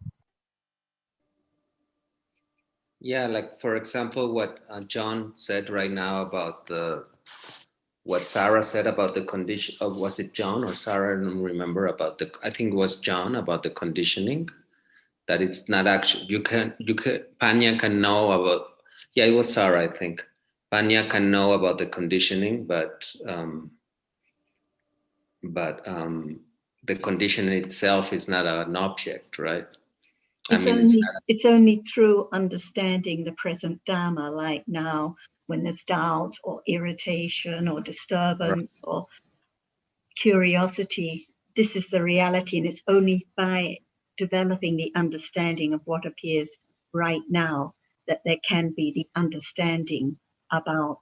Yeah, like for example, what John said right now about what Sarah said about the condition of, was it John or Sarah? I don't remember about I think it was John about the conditioning, that it's not actually, Panya can know about, it was Sarah, I think. Panya can know about the conditioning, but the conditioning itself is not an object, right? It's only through understanding the present Dharma, like now, when there's doubt or irritation or disturbance or curiosity. This is the reality, and it's only by developing the understanding of what appears right now that there can be the understanding about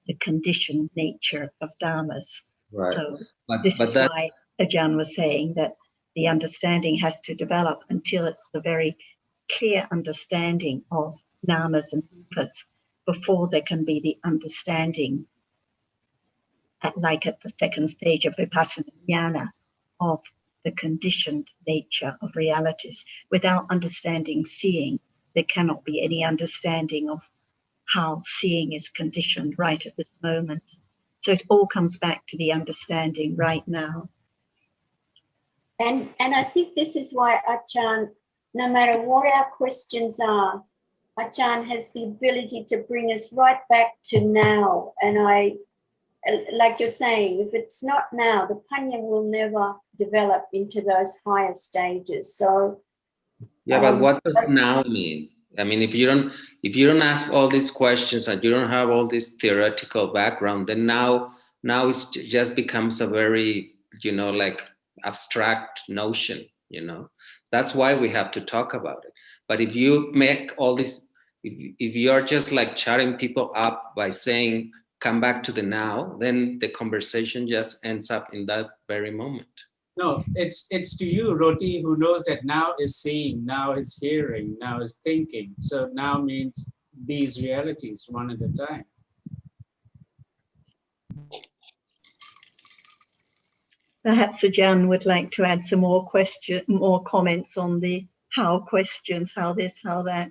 the conditioned nature of dharmas. Right. So But this is that, why Ajahn was saying that the understanding has to develop until it's the very clear understanding of namas and rupas before there can be the understanding at the second stage of vipassana jnana of the conditioned nature of realities. Without understanding seeing, there cannot be any understanding of how seeing is conditioned right at this moment. So it all comes back to the understanding right now. And I think this is why Ajahn, no matter what our questions are, Ajahn has the ability to bring us right back to now. And like you're saying, if it's not now, the panya will never develop into those higher stages. So yeah, but what does now mean? I mean, if you don't ask all these questions and you don't have all this theoretical background, then now it just becomes a very, like abstract notion, That's why we have to talk about it. But if you make all this, if you're just like chatting people up by saying, come back to the now, then the conversation just ends up in that very moment. No, it's to you, Roti, who knows that now is seeing, now is hearing, now is thinking. So now means these realities one at a time. Perhaps Ajahn would like to add some more comments on the how questions, how this, how that.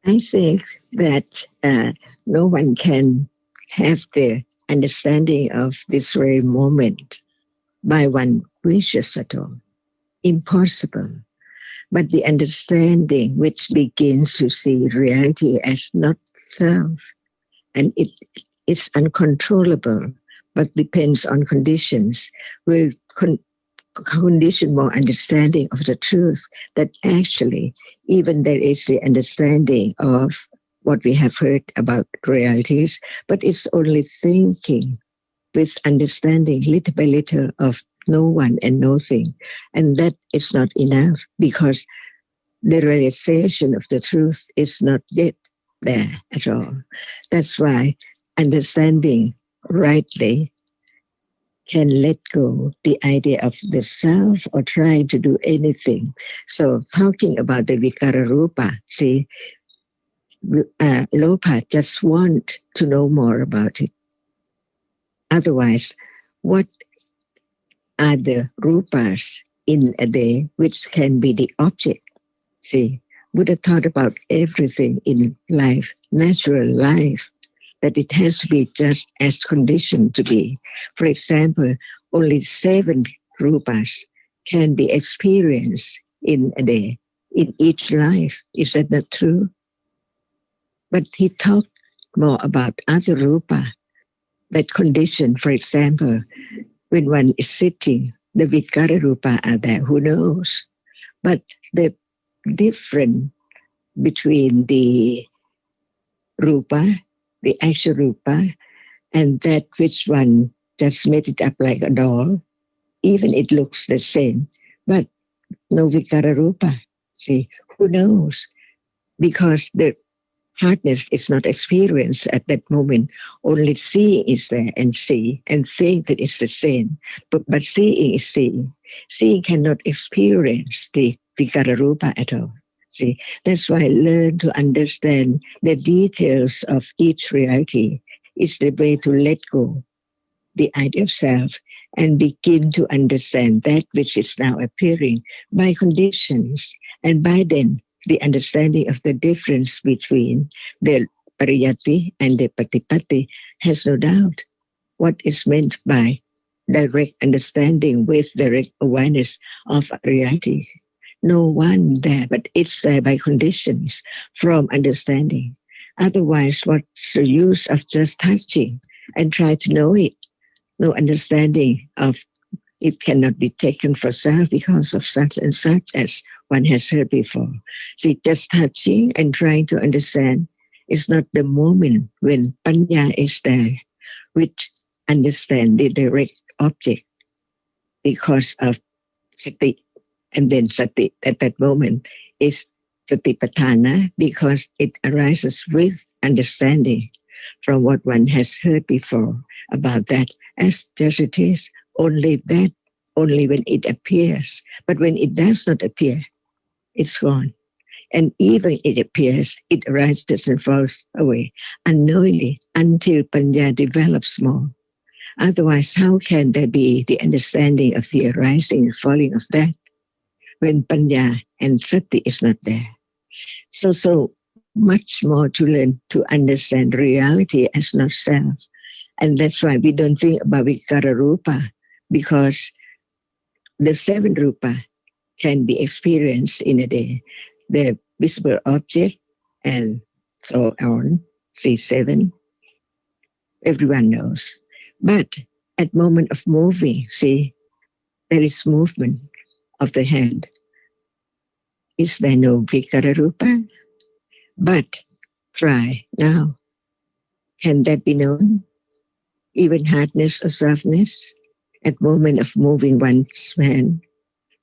I think that no one can have the understanding of this very moment by one wishes at all. Impossible. But the understanding which begins to see reality as not self, and it is uncontrollable, but depends on conditions, will condition more understanding of the truth, that actually even there is the understanding of what we have heard about realities, but it's only thinking with understanding little by little of no one and nothing. And that is not enough, because the realization of the truth is not yet there at all. That's why understanding rightly can let go the idea of the self or trying to do anything. So talking about the Vikara Rupa, see, Lopa just want to know more about it. Otherwise, what are the Rupas in a day which can be the object? See, Buddha thought about everything in life, natural life, that it has to be just as conditioned to be. For example, only 7 rupas can be experienced in a day, in each life. Is that not true? But he talked more about other rupa, that condition. For example, when one is sitting, the Vikara Rupa are there, who knows? But the difference between the Rupa, the actual Rupa, and that which one just made it up like a doll, even it looks the same, but no Vikara Rupa. See, who knows? Because the hardness is not experienced at that moment. Only seeing is there and see and think that it's the same. But seeing is seeing. Seeing cannot experience the Vikara Rupa at all. See, that's why learn to understand the details of each reality is the way to let go the idea of self and begin to understand that which is now appearing by conditions. And by then, the understanding of the difference between the pariyati and the patipati has no doubt what is meant by direct understanding with direct awareness of reality. No one there, but it's there by conditions from understanding. Otherwise, what's the use of just touching and try to know it? No understanding of It cannot be taken for self because of such and such as one has heard before. See, just touching and trying to understand is not the moment when panya is there, which understand the direct object because of sati. And then sati at that moment is satipatthana because it arises with understanding from what one has heard before about that as just it is, only that, only when it appears. But when it does not appear, it's gone. And even it appears, it arises and falls away unknowingly until panya develops more. Otherwise, how can there be the understanding of the arising and falling of that when panya and sati is not there? So much more to learn to understand reality as not self. And that's why we don't think about Golchara Rupa, because the 7 rupa can be experienced in a day. The visible object and so on, see 7, everyone knows. But at moment of moving, see, there is movement of the hand. Is there no Golchara Rupa? But try now. Can that be known? Even hardness or softness at moment of moving one's hand,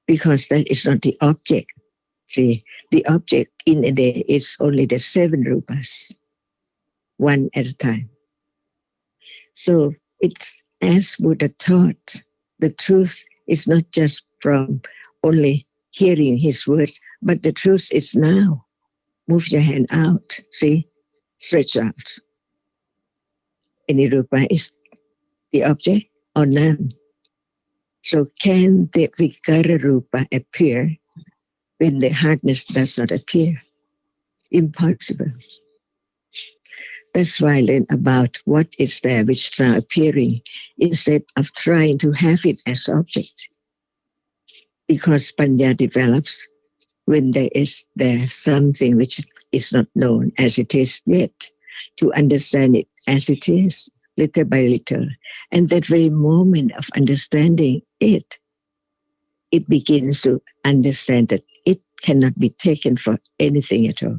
because that is not the object. See, the object in a day is only the 7 rupas, one at a time. So it's as Buddha taught, the truth is not just from only hearing his words, but the truth is now. Move your hand out, see, stretch out. Any rupa is the object or none. So can the Golchara Rupa appear when the hardness does not appear? Impossible. That's why I learn about what is there which is now appearing instead of trying to have it as object. Because panya develops when there is something which is not known as it is yet, to understand it as it is, little by little. And that very moment of understanding it begins to understand that it cannot be taken for anything at all.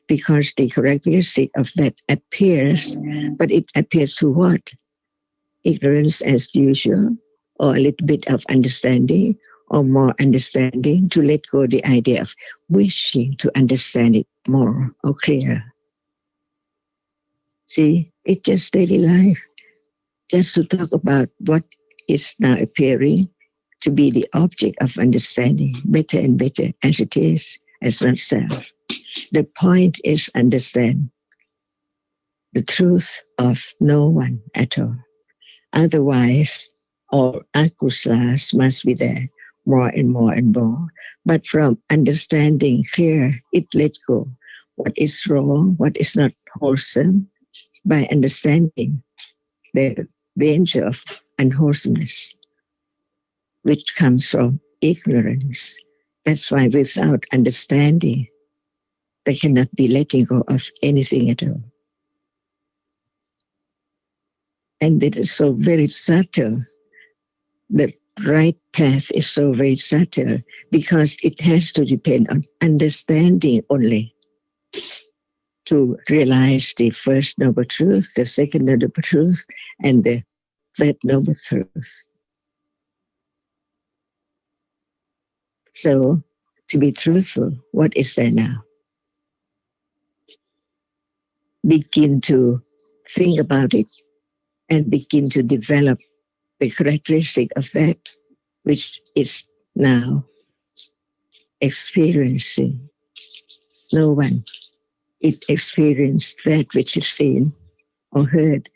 Because the characteristic of that appears, but it appears to what? Ignorance as usual, or a little bit of understanding, or more understanding, to let go the idea of wishing to understand it more or clearer. See, it's just daily life. Just to talk about what is now appearing to be the object of understanding, better and better as it is, as not self. The point is understand the truth of no one at all. Otherwise, all akusalas must be there more and more and more. But from understanding clear, it let go what is wrong, what is not wholesome, by understanding the danger of unwholesomeness, which comes from ignorance. That's why without understanding, there cannot be letting go of anything at all. And it is so very subtle. The right path is so very subtle because it has to depend on understanding only to realize the first noble truth, the second noble truth, and the third noble truth. So, to be truthful, what is there now? Begin to think about it and begin to develop the characteristic of that which is now experiencing. No one it experienced that which is seen or heard.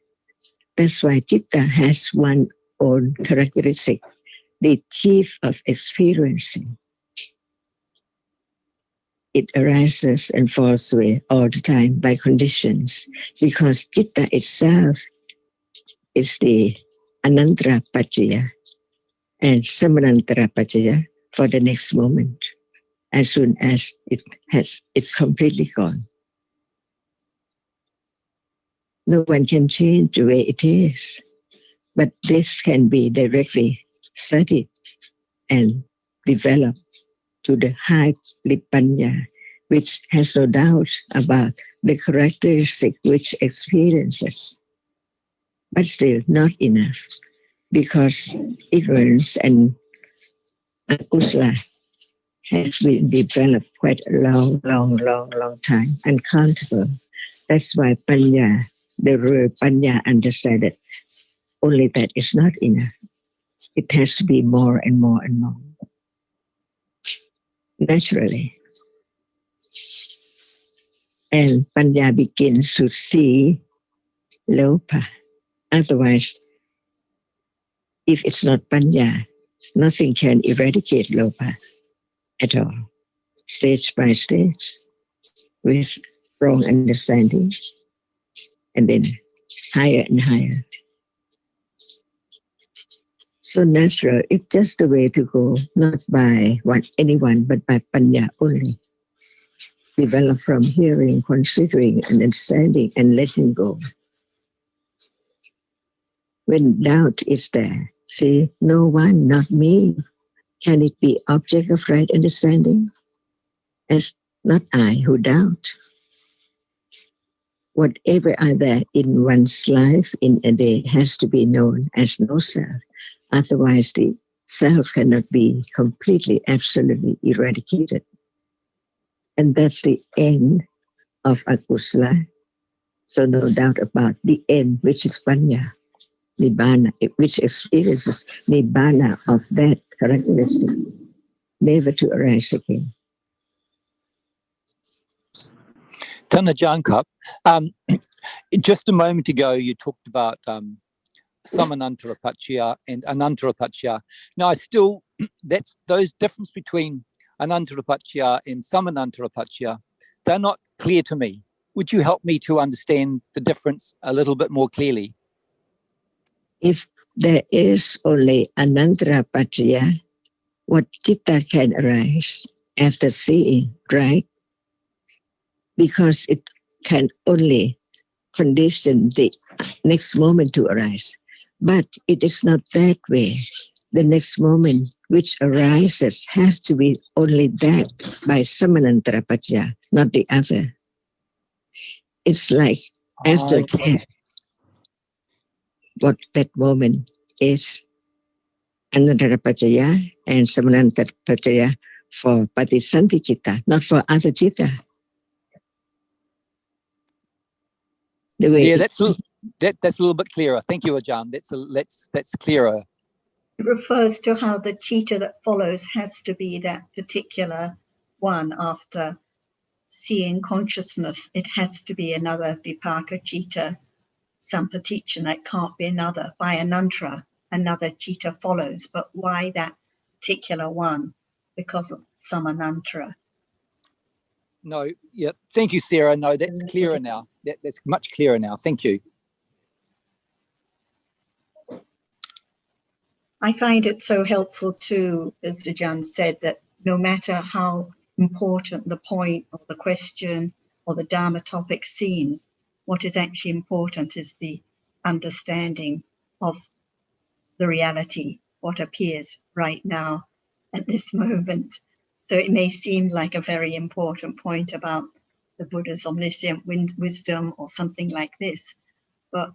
That's why Citta has one own characteristic, the chief of experiencing. It arises and falls away all the time by conditions, because Citta itself is the Anantara Pacaya and Samanantara Pacaya for the next moment, as soon as it's completely gone. No one can change the way it is, but this can be directly studied and developed to the high Panya, which has no doubt about the characteristic which experiences, but still not enough, because ignorance and akusala has been developed quite a long time, uncountable. That's why Panya, the real Panya, understand that only that is not enough. It has to be more and more and more. Naturally. And Panya begins to see Lopa. Otherwise, if it's not Panya, nothing can eradicate Lopa at all. Stage by stage, with wrong understanding, and then higher and higher. So natural, it's just the way to go, not by anyone, but by Panya only. Develop from hearing, considering, and understanding, and letting go. When doubt is there, see, no one, not me. Can it be object of right understanding? As not I who doubt. Whatever are there in one's life in a day has to be known as no self. Otherwise, the self cannot be completely, absolutely eradicated. And that's the end of akusala. So no doubt about the end, which is panya, nibbana, which experiences nibbana of that characteristic, never to arise again. Tana Jankap, just a moment ago you talked about Samanantara and Anantara. Now I still, that's those difference between Anantara and Samanantara, they're not clear to me. Would you help me to understand the difference a little bit more clearly? If there is only Anantara, what citta can arise after seeing, right? Because it can only condition the next moment to arise. But it is not that way. The next moment which arises has to be only that by Samanantara, not the other. It's like after that, what that moment is Anantara and Samanantara for Patisanti citta, not for other citta. Yeah, that's a little bit clearer. Thank you, Ajahn. That's clearer. It refers to how the citta that follows has to be that particular one after seeing consciousness. It has to be another vipaka citta, sampatichana. It can't be another. By anantara, another citta follows. But why that particular one? Because of samanantara. No, yeah, thank you, Sarah. No, that's clearer now. That's much clearer now. Thank you. I find it so helpful too, as Ajahn said, that no matter how important the point or the question or the Dharma topic seems, what is actually important is the understanding of the reality, what appears right now at this moment. So it may seem like a very important point about the Buddha's omniscient wisdom or something like this, but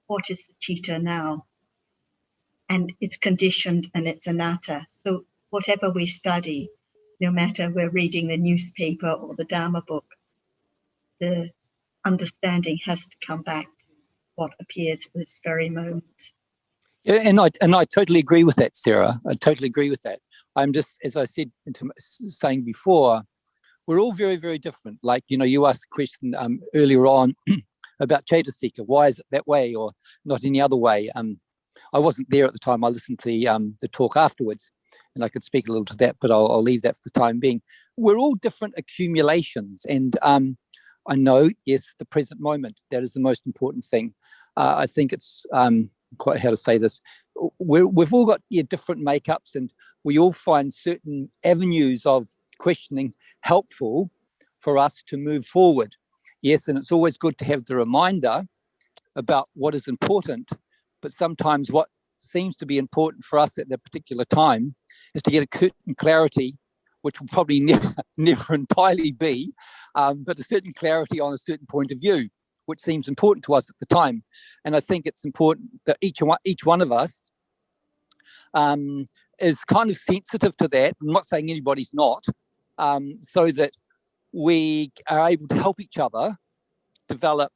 what is the citta now? And it's conditioned and it's anatta. So whatever we study, no matter we're reading the newspaper or the Dharma book, the understanding has to come back to what appears at this very moment. Yeah, and I totally agree with that, Sarah. I totally agree with that. I'm just, as I said, saying before, we're all very, very different. Like, you asked the question earlier on about Cetasika. Why is it that way or not any other way? I wasn't there at the time. I listened to the talk afterwards, and I could speak a little to that, but I'll leave that for the time being. We're all different accumulations, and I know, yes, the present moment, that is the most important thing. I think it's quite how to say this. We've all got different makeups, and we all find certain avenues of questioning helpful for us to move forward. Yes, and it's always good to have the reminder about what is important, but sometimes what seems to be important for us at that particular time is to get a certain clarity, which will probably never entirely be, but a certain clarity on a certain point of view, which seems important to us at the time. And I think it's important that each one of us is kind of sensitive to that. I'm not saying anybody's not, so that we are able to help each other develop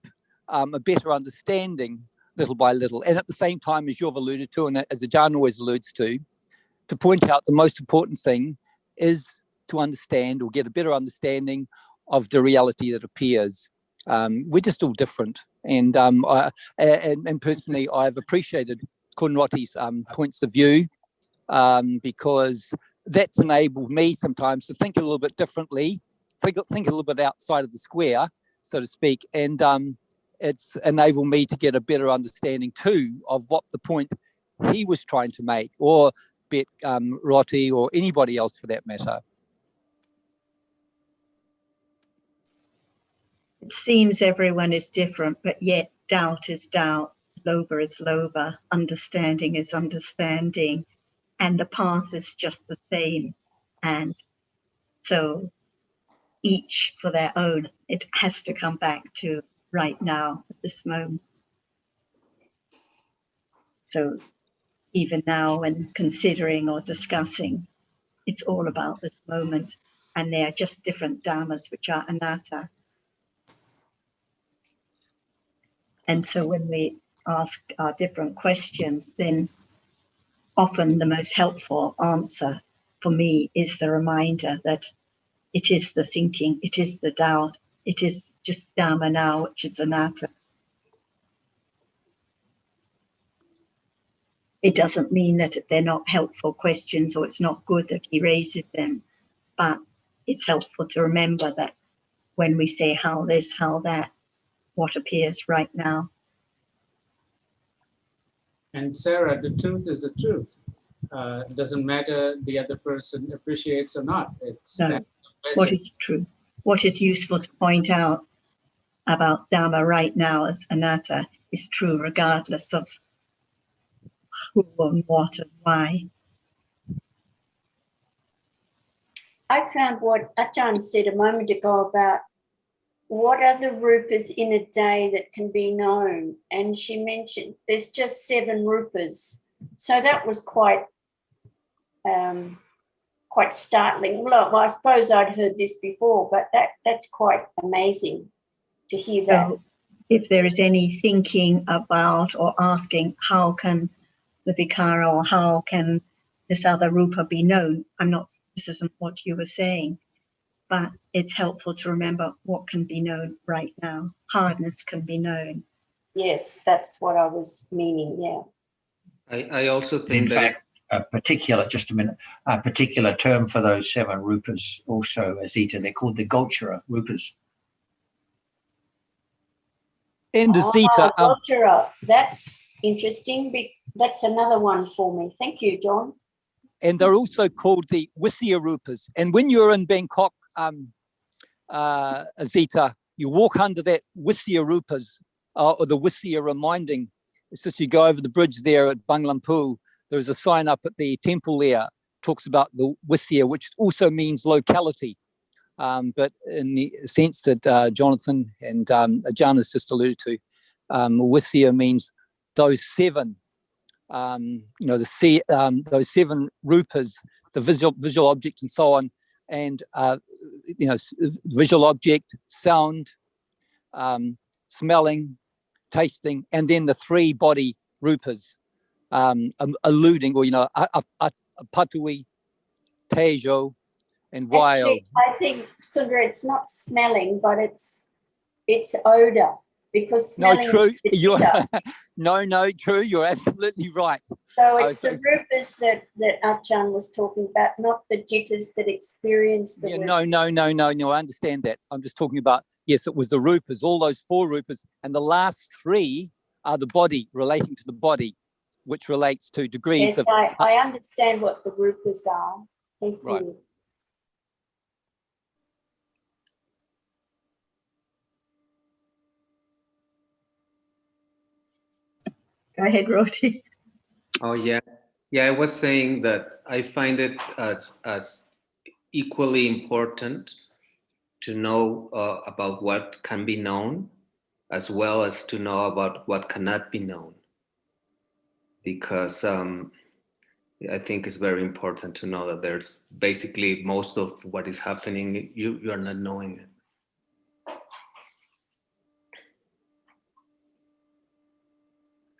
a better understanding little by little. And at the same time, as you've alluded to, and as Ajahn always alludes to point out the most important thing is to understand or get a better understanding of the reality that appears. We're just all different. And personally, I've appreciated Kunroti's points of view because that's enabled me sometimes to think a little bit differently, think a little bit outside of the square, so to speak, and it's enabled me to get a better understanding too of what the point he was trying to make, or Roti, or anybody else for that matter. It seems everyone is different, but yet doubt is doubt, loba is loba, understanding is understanding, and the path is just the same. And so each for their own, it has to come back to right now at this moment. So even now when considering or discussing, it's all about this moment, and they are just different dhammas, which are anatta. And so when we ask our different questions, then often the most helpful answer for me is the reminder that it is the thinking, it is the doubt, it is just Dhamma now, which is anatta. It doesn't mean that they're not helpful questions or it's not good that he raises them, but it's helpful to remember that when we say how this, how that, what appears right now. And Sarah, the truth is the truth. It doesn't matter the other person appreciates or not. It's No, what is true, what is useful to point out about Dhamma right now as anatta is true regardless of who and what and why. I found what Ajahn said a moment ago about what are the rupas in a day that can be known, and she mentioned there's just 7 rupas. So that was quite startling. Well, I suppose I'd heard this before, but that's quite amazing to hear that. So if there is any thinking about or asking how can the vikara or how can this other rupa be known, this isn't what you were saying, but it's helpful to remember what can be known right now. Hardness can be known. Yes, that's what I was meaning, yeah. I also think in fact, a particular term for those 7 rupas also, Azita, they're called the Golchara Rupers. And Azita, Golchara, that's interesting. That's another one for me. Thank you, John. And they're also called the Wisya Rupers. And when you're in Bangkok, Azita, you walk under that Wisya Rupers, or the Wisya reminding. It's just you go over the bridge there at Banglampu. There's a sign up at the temple there, talks about the Wisya, which also means locality. But in the sense that Jonathan and Ajahn has just alluded to, Wisya means those 7. Those 7 rupas, the visual object and so on, and visual object, sound, smelling, tasting, and then the 3 body rupas, alluding, or patui, tejo, and vayo. Actually, I think, Sundar, it's not smelling, but it's odor. Because smelling true. You're absolutely right. So it's the rupas that Ajahn was talking about, not the jittas that experience the No, I understand that. I'm just talking about, yes, it was the rupas, all those 4 rupas, and the last 3 are the body, relating to the body, which relates to degrees yes, I understand what the rupas are. Thank right. you. Go ahead, Roti. Oh, yeah. Yeah, I was saying that I find it as equally important to know about what can be known, as well as to know about what cannot be known. Because I think it's very important to know that there's basically most of what is happening, you're not knowing it.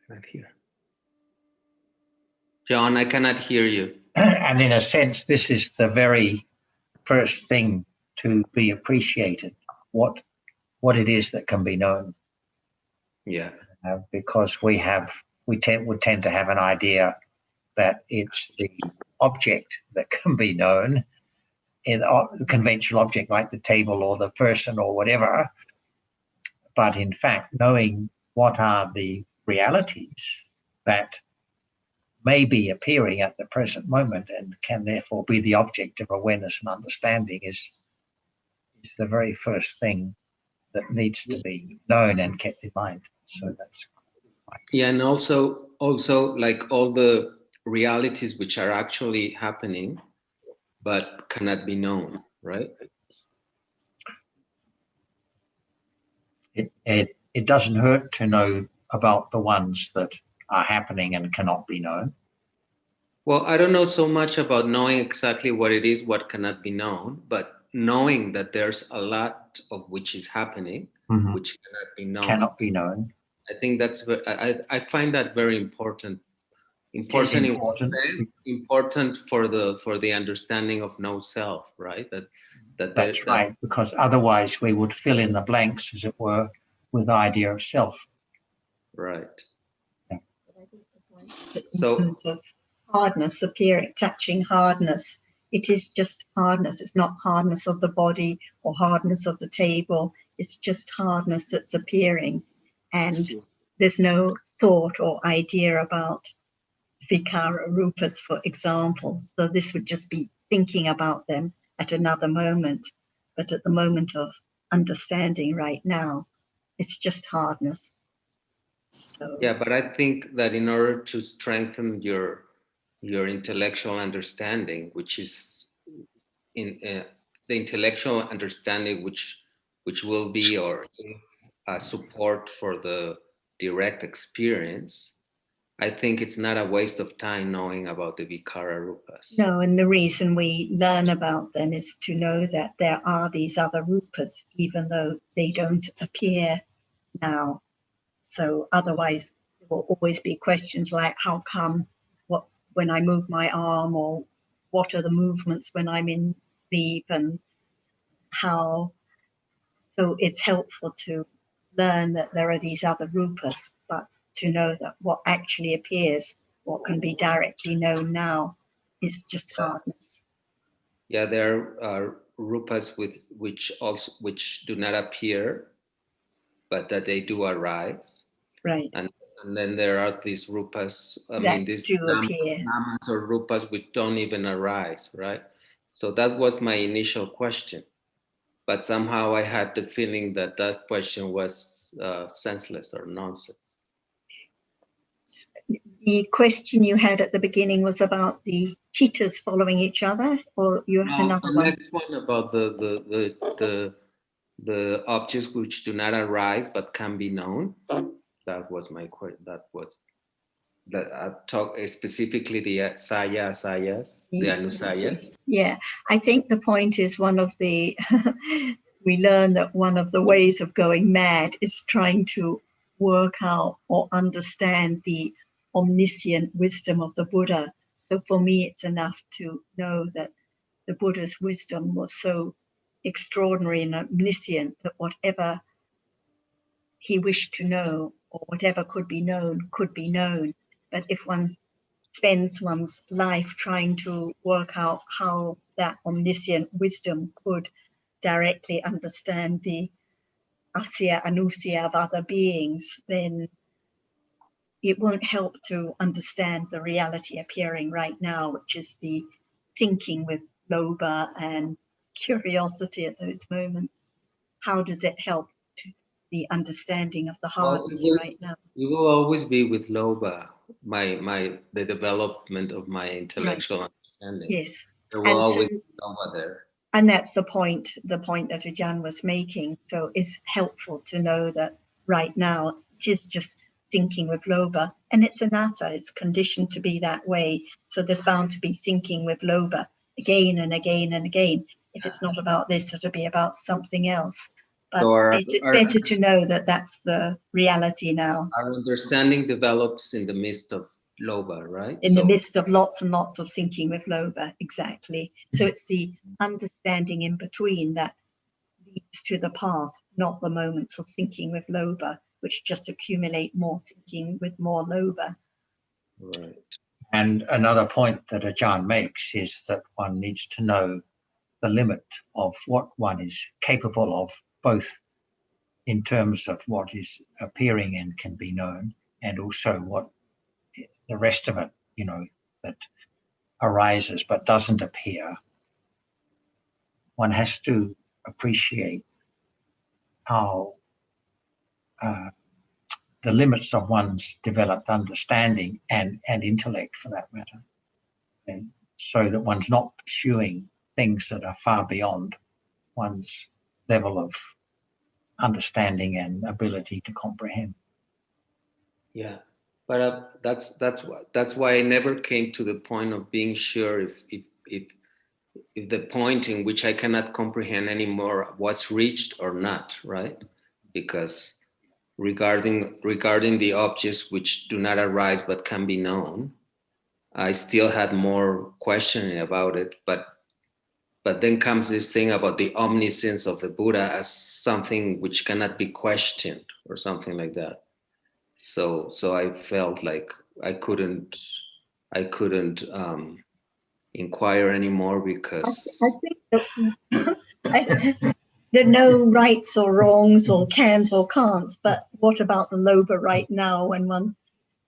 Not here. John, I cannot hear you. And in a sense, this is the very first thing to be appreciated, what it is that can be known. Yeah. Because we would tend to have an idea that it's the object that can be known, in the conventional object like the table or the person or whatever. But in fact, knowing what are the realities that may be appearing at the present moment and can therefore be the object of awareness and understanding is the very first thing that needs to be known and kept in mind. So that's yeah, and also like all the realities which are actually happening but cannot be known, right? It doesn't hurt to know about the ones that are happening and cannot be known. Well, I don't know so much about knowing exactly what it is, what cannot be known, but knowing that there's a lot of which is happening, which cannot be known. Cannot be known. I think that's, I find that very important. Important for the understanding of no self, right? That's right, because otherwise we would fill in the blanks, as it were, with the idea of self. Right. Yeah. So of hardness appearing, touching hardness. It is just hardness. It's not hardness of the body or hardness of the table. It's just hardness that's appearing. And there's no thought or idea about Golchara Rupers, for example. So this would just be thinking about them at another moment. But at the moment of understanding right now, it's just hardness. So, yeah, but I think that in order to strengthen your intellectual understanding, which is in the intellectual understanding which will be or is support for the direct experience, I think it's not a waste of time knowing about the Golchara Rupers. No, and the reason we learn about them is to know that there are these other Rupers, even though they don't appear now. So otherwise, there will always be questions like, how come when I move my arm, or what are the movements when I'm in sleep, and how? So it's helpful to learn that there are these other Rupers, but to know that what actually appears, what can be directly known now, is just hardness. Yeah, there are Rupas which do not appear, but that they do arise. Right. And then there are these Rupas, these do appear. Dhammas or Rupas which don't even arise, right? So that was my initial question. But somehow I had the feeling that question was senseless or nonsense. The question you had at the beginning was about the cheetahs following each other, or you had another one? The next one about the objects which do not arise but can be known. That was my question. I talk specifically the sayas, the anusayas. Yeah, I think the point is one of the we learn that one of the ways of going mad is trying to work out or understand the omniscient wisdom of the Buddha. So for me, it's enough to know that the Buddha's wisdom was so extraordinary and omniscient that whatever he wished to know, or whatever could be known. But if one spends one's life trying to work out how that omniscient wisdom could directly understand the asya anusya of other beings, then it won't help to understand the reality appearing right now, which is the thinking with lobha and curiosity at those moments. How does it help to the understanding of the hardness right now? You will always be with lobha. the development of my intellectual understanding. Yes. There will always be Loba there. And that's the point that Ajahn was making. So it's helpful to know that right now it is just thinking with Loba, and it's anatta, it's conditioned to be that way. So there's bound to be thinking with Loba again and again and again. If it's not about this, it'll be about something else. But So it's better to know that that's the reality now. Our understanding develops in the midst of Loba, right? In the midst of lots and lots of thinking with Loba, exactly. So it's the understanding in between that leads to the path, not the moments of thinking with Loba, which just accumulate more thinking with more Loba. Right. And another point that Ajahn makes is that one needs to know the limit of what one is capable of, both in terms of what is appearing and can be known, and also what the rest of it, that arises but doesn't appear. One has to appreciate how the limits of one's developed understanding and intellect, for that matter, and so that one's not pursuing things that are far beyond one's level of understanding and ability to comprehend. Yeah, but that's why I never came to the point of being sure if the point in which I cannot comprehend anymore what's reached or not, right? Because regarding the objects which do not arise but can be known, I still had more questioning about it, but then comes this thing about the omniscience of the Buddha as something which cannot be questioned or something like that. So I felt like I couldn't inquire anymore because I think that there are no rights or wrongs or cans or can'ts, but what about the Loba right now when one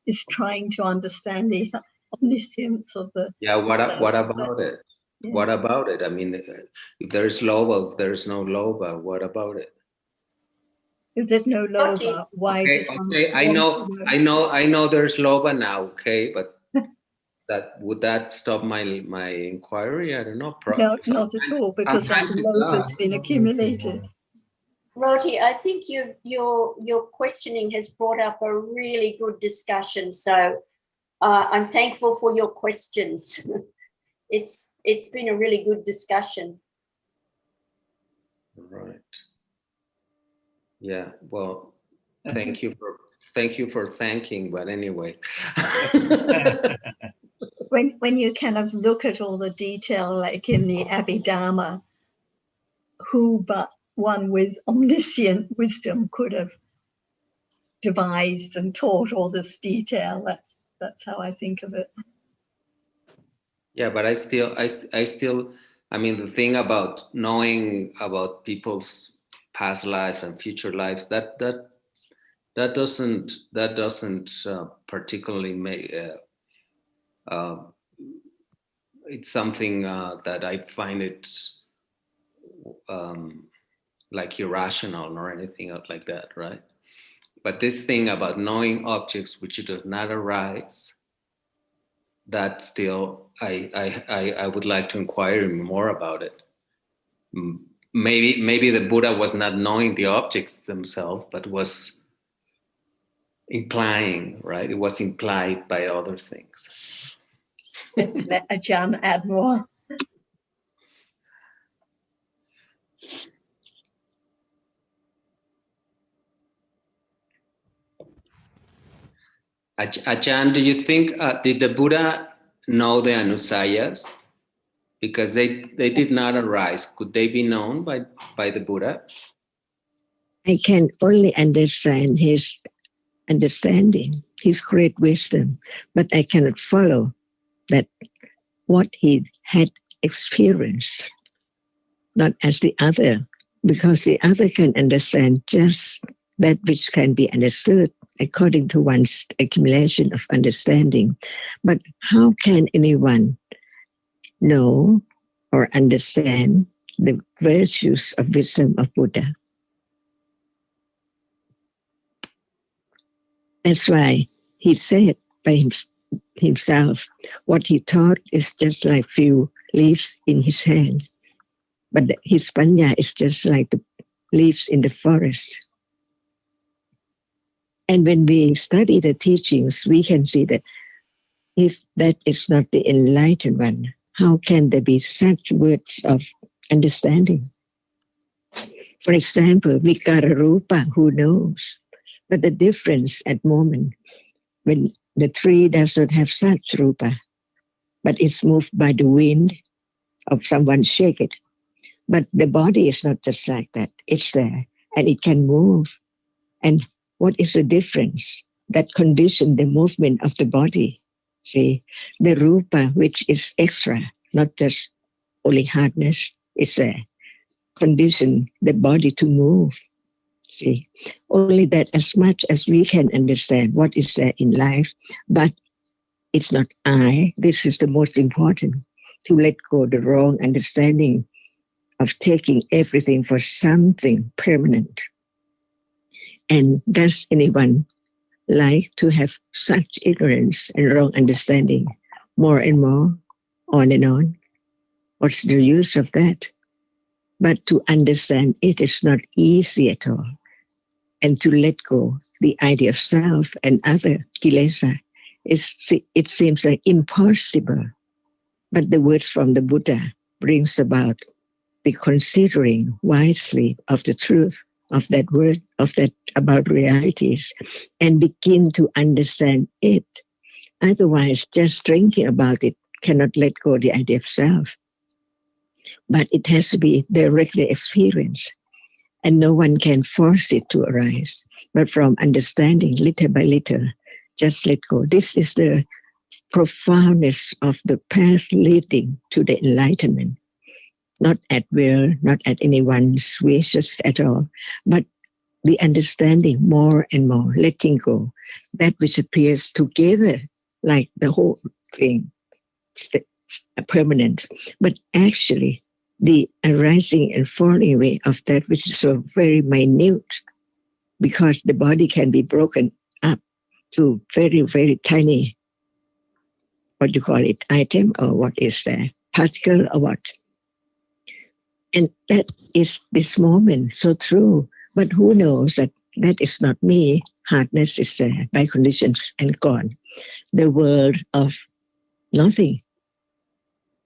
is trying to understand the omniscience of the... what about it? Yeah. What about it? I mean, if there is Loba, if there is no Loba, what about it? If there's no Loba, why does one... I know there's Loba now, okay, but would that stop my inquiry? I don't know. No, not at all, because that Loba's been accumulated. Roti, I think your questioning has brought up a really good discussion. So I'm thankful for your questions. It's been a really good discussion. Right. Yeah. Well, thank you for thanking. But anyway, when you kind of look at all the detail, like in the Apr.2021, who but one with omniscient wisdom could have devised and taught all this detail? That's how I think of it. Yeah, but I still, I mean, the thing about knowing about people's past lives and future lives, that doesn't particularly make. It's something that I find it like irrational or anything like that, right? But this thing about knowing objects which does not arise, that still I would like to inquire more about it. Maybe the Buddha was not knowing the objects themselves, but was implying, right? It was implied by other things. Let's let Ajahn add more. Ajahn, do you think, did the Buddha know the Anusayas? Because they did not arise. Could they be known by the Buddha? I can only understand his understanding, his great wisdom, but I cannot follow that what he had experienced, not as the other, because the other can understand just that which can be understood according to one's accumulation of understanding. But how can anyone know or understand the virtues of wisdom of Buddha? That's why he said by himself. What he thought is just like few leaves in his hand. But his panya is just like the leaves in the forest. And when we study the teachings, we can see that if that is not the enlightened one, how can there be such words of understanding? For example, Golchara Rupa, who knows? But the difference at moment, when the tree does not have such rupa, but it's moved by the wind of someone shake it. But the body is not just like that. It's there and it can move. And what is the difference that condition the movement of the body? See, the rupa, which is extra, not just only hardness, is a condition the body to move. See, only that as much as we can understand what is there in life, but it's not I. This is the most important, to let go the wrong understanding of taking everything for something permanent. And does anyone like to have such ignorance and wrong understanding more and more, on and on? What's the use of that? But to understand it is not easy at all. And to let go the idea of self and other kilesa, it seems like impossible. But the words from the Buddha brings about the considering wisely of the truth of that word, of that about realities, and begin to understand it. Otherwise, just drinking about it cannot let go the idea of self. But it has to be directly experienced, and no one can force it to arise. But from understanding, little by little, just let go. This is the profoundness of the path leading to the enlightenment. Not at will, not at anyone's wishes at all, but the understanding more and more, letting go, that which appears together like the whole thing, permanent, but actually the arising and falling away of that which is so very minute, because the body can be broken up to very, very tiny, what do you call it, item, or what is there, particle or what. And that is this moment, so true. But who knows that that is not me? Hardness is there by conditions and gone. The world of nothing,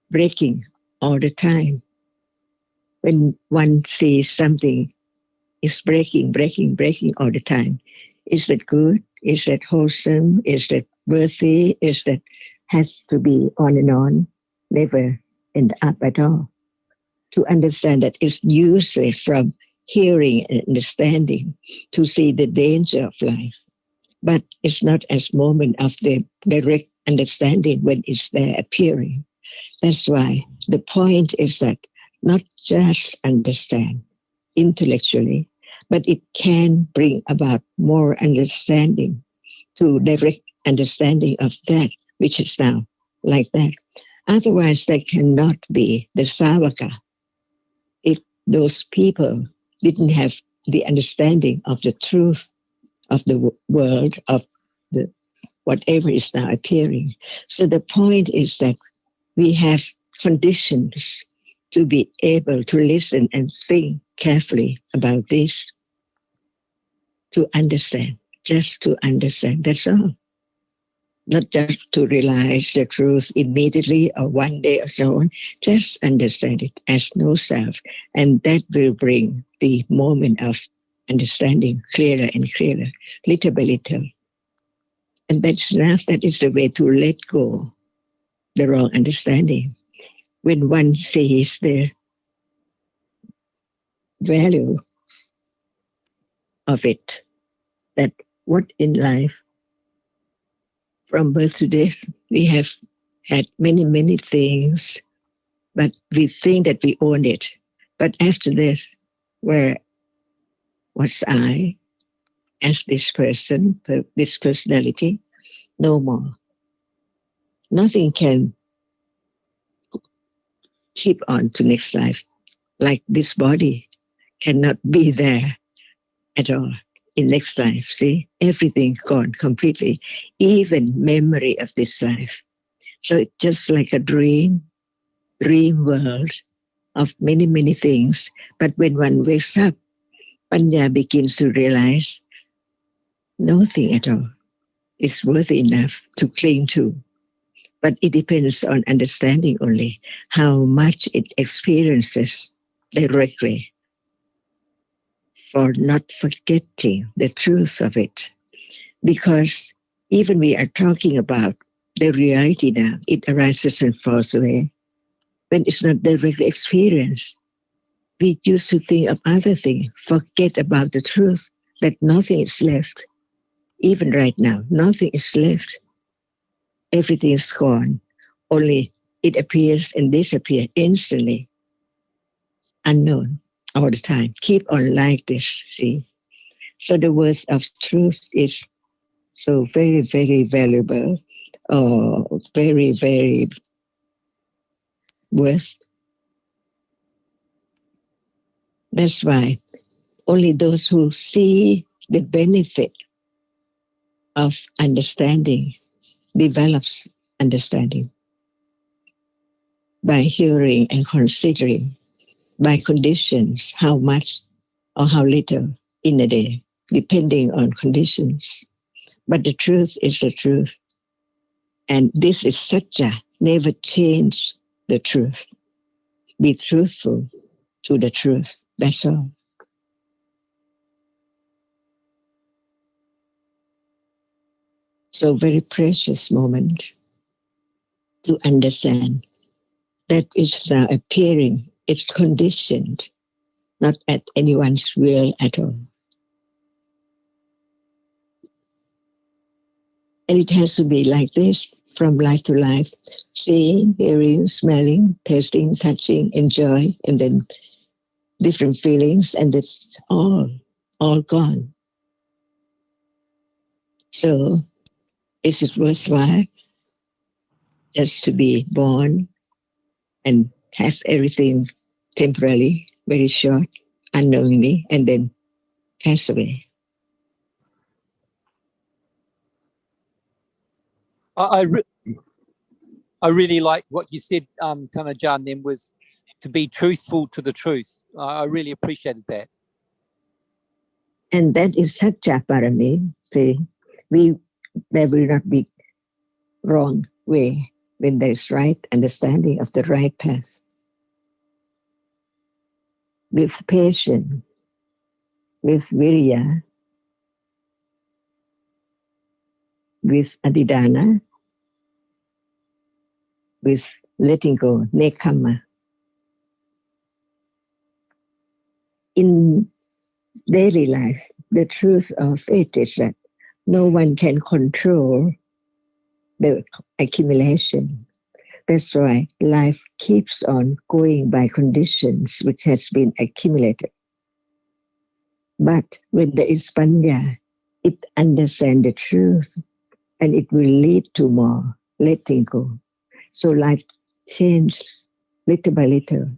breaking all the time. When one sees something is breaking all the time, is that good? Is that wholesome? Is that worthy? Is that has to be on and on? Never end up at all. To understand that it's usually from hearing and understanding to see the danger of life. But it's not as moment of the direct understanding when it's there appearing. That's why the point is that not just understand intellectually, but it can bring about more understanding to direct understanding of that which is now like that. Otherwise, there cannot be the savaka. If those people didn't have the understanding of the truth of the world, of the whatever is now appearing. So the point is that we have conditions to be able to listen and think carefully about this, to understand, just to understand, that's all. Not just to realize the truth immediately or one day or so on, just understand it as no self. And that will bring the moment of understanding clearer and clearer, little by little. And that's enough. That is the way to let go the wrong understanding. When one sees the value of it, that what in life, from birth to death, we have had many, many things, but we think that we own it. But after death, where was I as this person, this personality? No more. Nothing can keep on to next life. Like this body cannot be there at all. in next life. See, everything gone completely, even memory of this life. So it's just like a dream world of many, many things. But when one wakes up, Panya begins to realize nothing at all is worthy enough to cling to. But it depends on understanding only how much it experiences directly, for not forgetting the truth of it. Because even we are talking about the reality now, it arises and falls away. When it's not directly experienced, we used to think of other things, forget about the truth, that nothing is left. Even right now, nothing is left. Everything is gone. Only it appears and disappears instantly, unknown all the time. Keep on like this, see? So the word of truth is so very, very valuable, very, very worth. That's why only those who see the benefit of understanding develops understanding by hearing and considering, by conditions, how much or how little in a day, depending on conditions. But the truth is the truth. And this is satya, never change the truth. Be truthful to the truth. That's all. So very precious moment to understand that it's now appearing, it's conditioned, not at anyone's will at all. And it has to be like this from life to life, seeing, hearing, smelling, tasting, touching, enjoy, and then different feelings, and it's all gone. So is it worthwhile just to be born and have everything temporarily, very short, unknowingly, and then pass away? I really like what you said, Tanajan, then was to be truthful to the truth. I really appreciated that. And that is satya parami. See, there will not be wrong way when there's right understanding of the right path. With patience, with virya, with adhidana, with letting go, nekama. In daily life, the truth of it is that no one can control the accumulation. That's why life keeps on going by conditions which has been accumulated. But when there is panya, it understands the truth and it will lead to more letting go. So life changes little by little,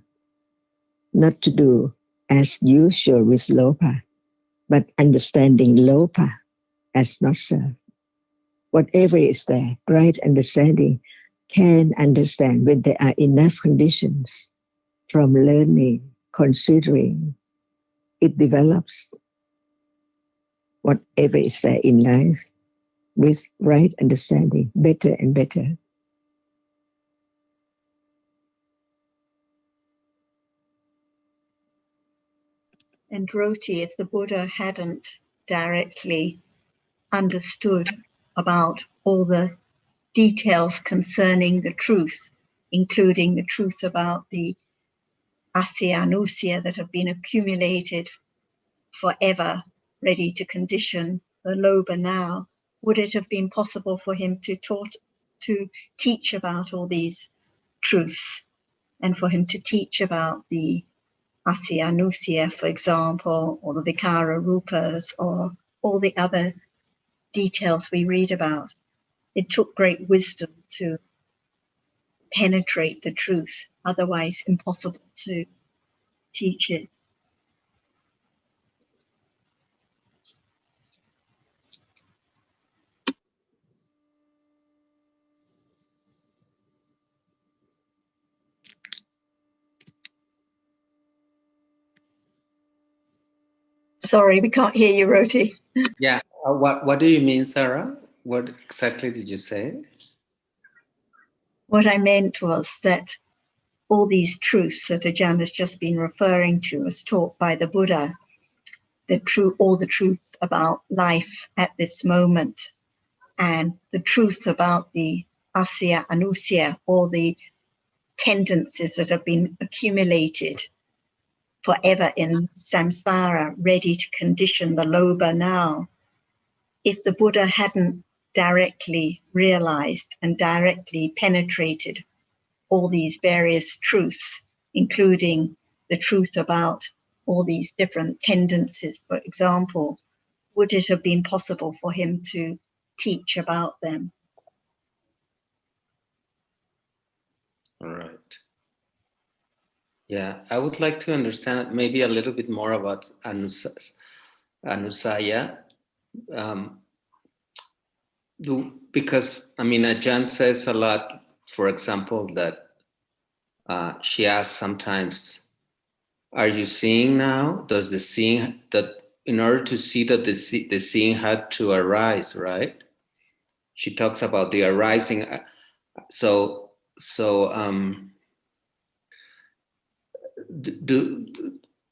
not to do as usual with lopa, but understanding lopa as not self. Whatever is there, right understanding can understand when there are enough conditions from learning, considering, it develops whatever is there in life with right understanding, better and better. And Roti, if the Buddha hadn't directly understood about all the details concerning the truth, including the truth about the asya anusya that have been accumulated forever, ready to condition the loba now, would it have been possible for him to teach about all these truths, and for him to teach about the asya anusya, for example, or the Golchara Rupers, or all the other details we read about? It took great wisdom to penetrate the truth, otherwise impossible to teach it. Sorry, we can't hear you, Roti. Yeah. What do you mean, Sarah? What exactly did you say? What I meant was that all these truths that Ajahn has just been referring to as taught by the Buddha, all the truth about life at this moment, and the truth about the asya anusya, all the tendencies that have been accumulated forever in samsara, ready to condition the lobha now. If the Buddha hadn't directly realized and directly penetrated all these various truths, including the truth about all these different tendencies, for example, would it have been possible for him to teach about them? All right. Yeah, I would like to understand maybe a little bit more about Anusaya. Because, I mean, Ajahn says a lot, for example, that she asks sometimes, are you seeing now? Does the seeing, that in order to see that the seeing had to arise, right? She talks about the arising.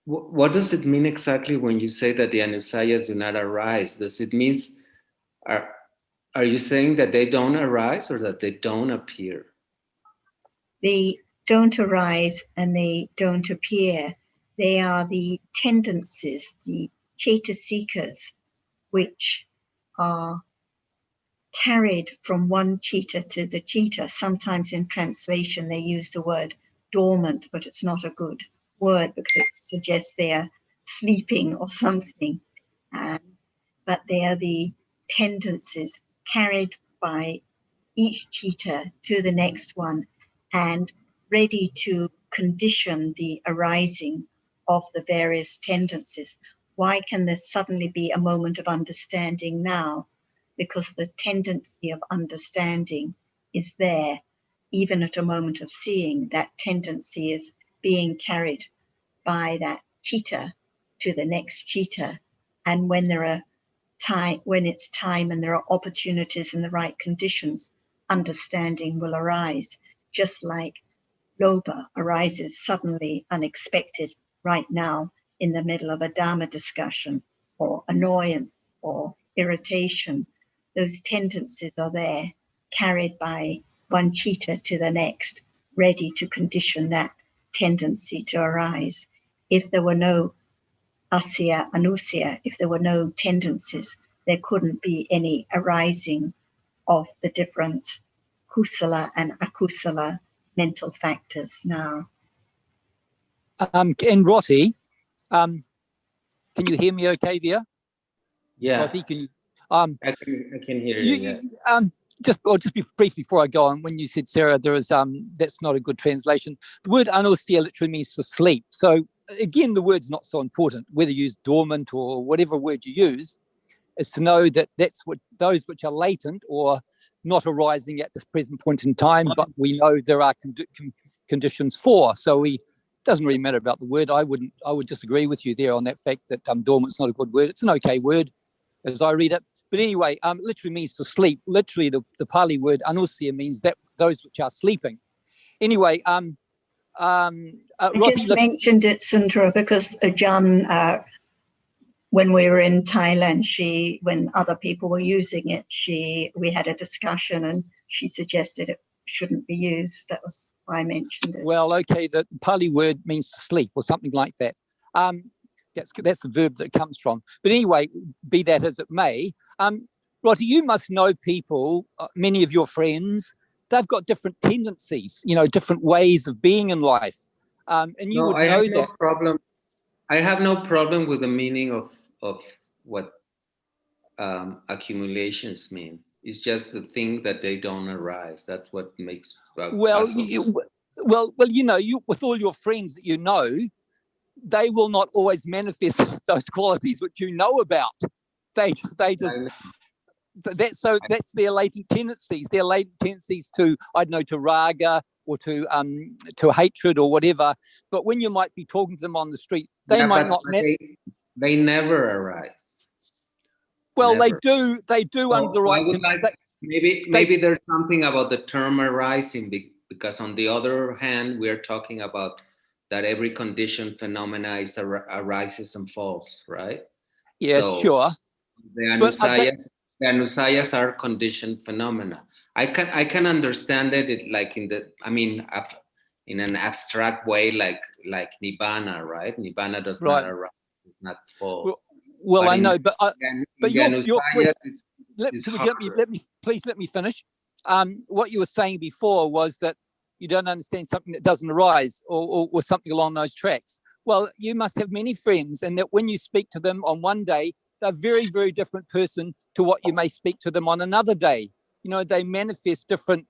What does it mean exactly when you say that the Anusayas do not arise? Does it mean, are you saying that they don't arise or that they don't appear? They don't arise and they don't appear. They are the tendencies, the cetasikas, which are carried from one citta to the citta. Sometimes in translation they use the word dormant, but it's not a good word because it suggests they are sleeping or something. But they are the tendencies carried by each citta to the next one and ready to condition the arising of the various tendencies. Why can there suddenly be a moment of understanding now? Because the tendency of understanding is there. Even at a moment of seeing, that tendency is being carried by that citta to the next citta. And when it's time and there are opportunities and the right conditions, understanding will arise, just like lobha arises suddenly, unexpected, right now in the middle of a Dhamma discussion, or annoyance or irritation. Those tendencies are there, carried by one citta to the next, ready to condition that tendency to arise. If there were no asya anusya, if there were no tendencies, there couldn't be any arising of the different kusala and akusala mental factors now. And Roti, can you hear me okay there? Yeah. Roti, can you? I can hear you. Yeah. Just briefly before I go on, when you said, Sarah, there is that's not a good translation. The word anusya literally means to sleep. So again, the word's not so important, whether you use dormant or whatever word you use, is to know that that's what those which are latent or not arising at this present point in time, but we know there are conditions for. So it doesn't really matter about the word. I would disagree with you there on that fact that dormant's not a good word. It's an okay word as I read it. But anyway, it literally means to sleep. Literally, the Pali word anusya means that those which are sleeping. Anyway, I just mentioned it, Sundara, because Ajahn, when we were in Thailand, when other people were using it, we had a discussion and she suggested it shouldn't be used. That was why I mentioned it. Well, okay, the Pali word means to sleep or something like that. That's the verb that it comes from. But anyway, be that as it may, Roti, you must know people, many of your friends, they've got different tendencies, different ways of being in life. And you would know that. I have no problem with the meaning of what accumulations mean. It's just the thing that they don't arise. That's what makes with all your friends that you know, they will not always manifest those qualities which you know about. They just that's their latent tendencies. Their latent tendencies to to raga or to hatred or whatever. But when you might be talking to them on the street, they might not. they never arise. Well, Never. they do under the So I right. would like, maybe there's something about the term arising, because on the other hand, we're talking about that every condition phenomena is arises and falls, right? Yeah, So sure. The anusayas are conditioned phenomena. I can understand it like in an abstract way, like nibbana, right? Nibbana does not arise, does not fall. Well, I know, but your question. Let me finish. What you were saying before was that you don't understand something that doesn't arise, or something along those tracks. Well, you must have many friends, and that when you speak to them on one day, they're a very, very different person to what you may speak to them on another day. You know, they manifest different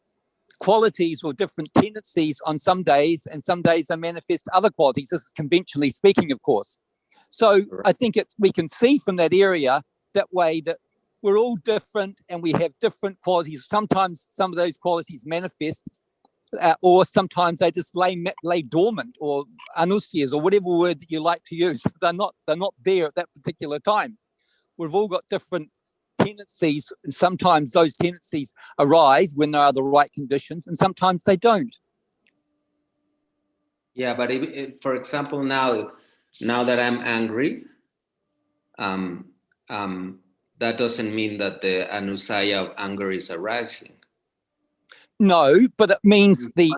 qualities or different tendencies on some days, and some days they manifest other qualities. This is conventionally speaking, of course. So I think we can see from that area that way that we're all different and we have different qualities. Sometimes some of those qualities manifest, or sometimes they just lay dormant, or anusyas, or whatever word that you like to use. They're not there at that particular time. We've all got different tendencies, and sometimes those tendencies arise when there are the right conditions, and sometimes they don't. Yeah, but for example, now that I'm angry, that doesn't mean that the anusaya of anger is arising. No, but it means the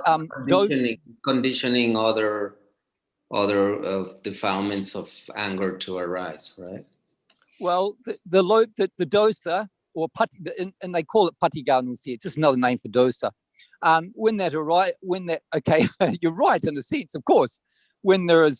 conditioning other defilements of anger to arise, right? Well, the dosa, or pati, and they call it patiganusya. It's just another name for dosa. When that okay, you're right in a sense, of course. When there is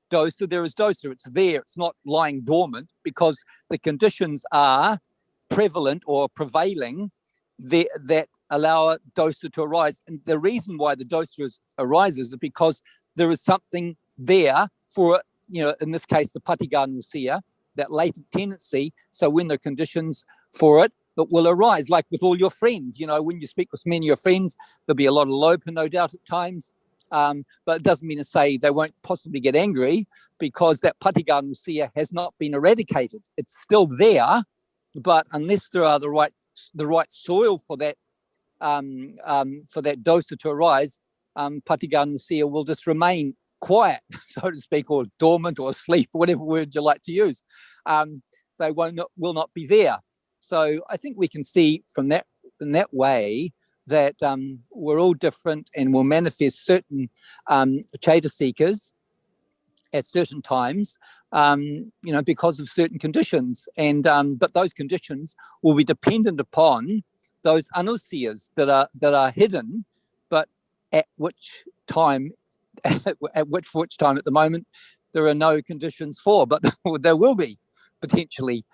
dosa, there is dosa. It's there. It's not lying dormant, because the conditions are prevalent or prevailing that allow dosa to arise. And the reason why the dosa arises is because there is something there for, in this case, the patiganusya, that latent tendency. So when there are conditions for it will arise, like with all your friends. When you speak with many of your friends, there'll be a lot of lopa, no doubt, at times. But it doesn't mean to say they won't possibly get angry, because that patiganusya has not been eradicated. It's still there, but unless there are the right soil for that dosa to arise, patiganusya will just remain quiet, so to speak, or dormant, or asleep, whatever word you like to use. They will not be there. So I think we can see from that, in that way, that we're all different and will manifest certain chaitasikas at certain times, because of certain conditions. And but those conditions will be dependent upon those anusyas that are hidden, but at which time at the moment there are no conditions for, but there will be potentially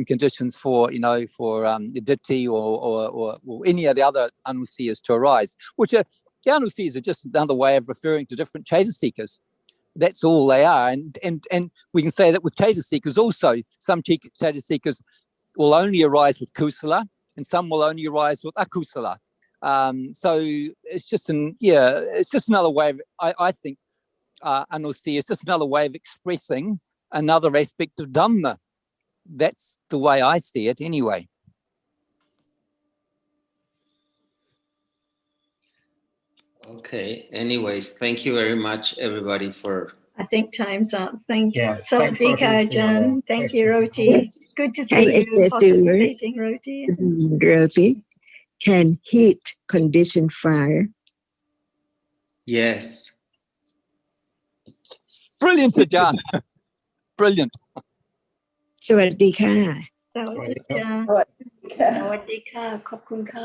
conditions for ditti or any of the other anusyas to arise, which are, the anusyas are just another way of referring to different chaitasikas. That's all they are. And we can say that with chaitasikas also, some chaitasikas will only arise with kusala, and some will only arise with akusala. So it's just another way of, I think, anusya is just another way of expressing another aspect of Dhamma. That's the way I see it anyway. Okay. Anyways, thank you very much, everybody, for... I think time's up. Thank you. Yeah, So, thanks, Roti, Dikajan. Thank you, question. Roti. Good to see you participating, Roti. Roti, can heat condition fire? Yes. Brilliant, Ajahn. Brilliant. Sawadee ka. Sawadee ka. Sawadee ka. Sawadee ka. Khop kun ka.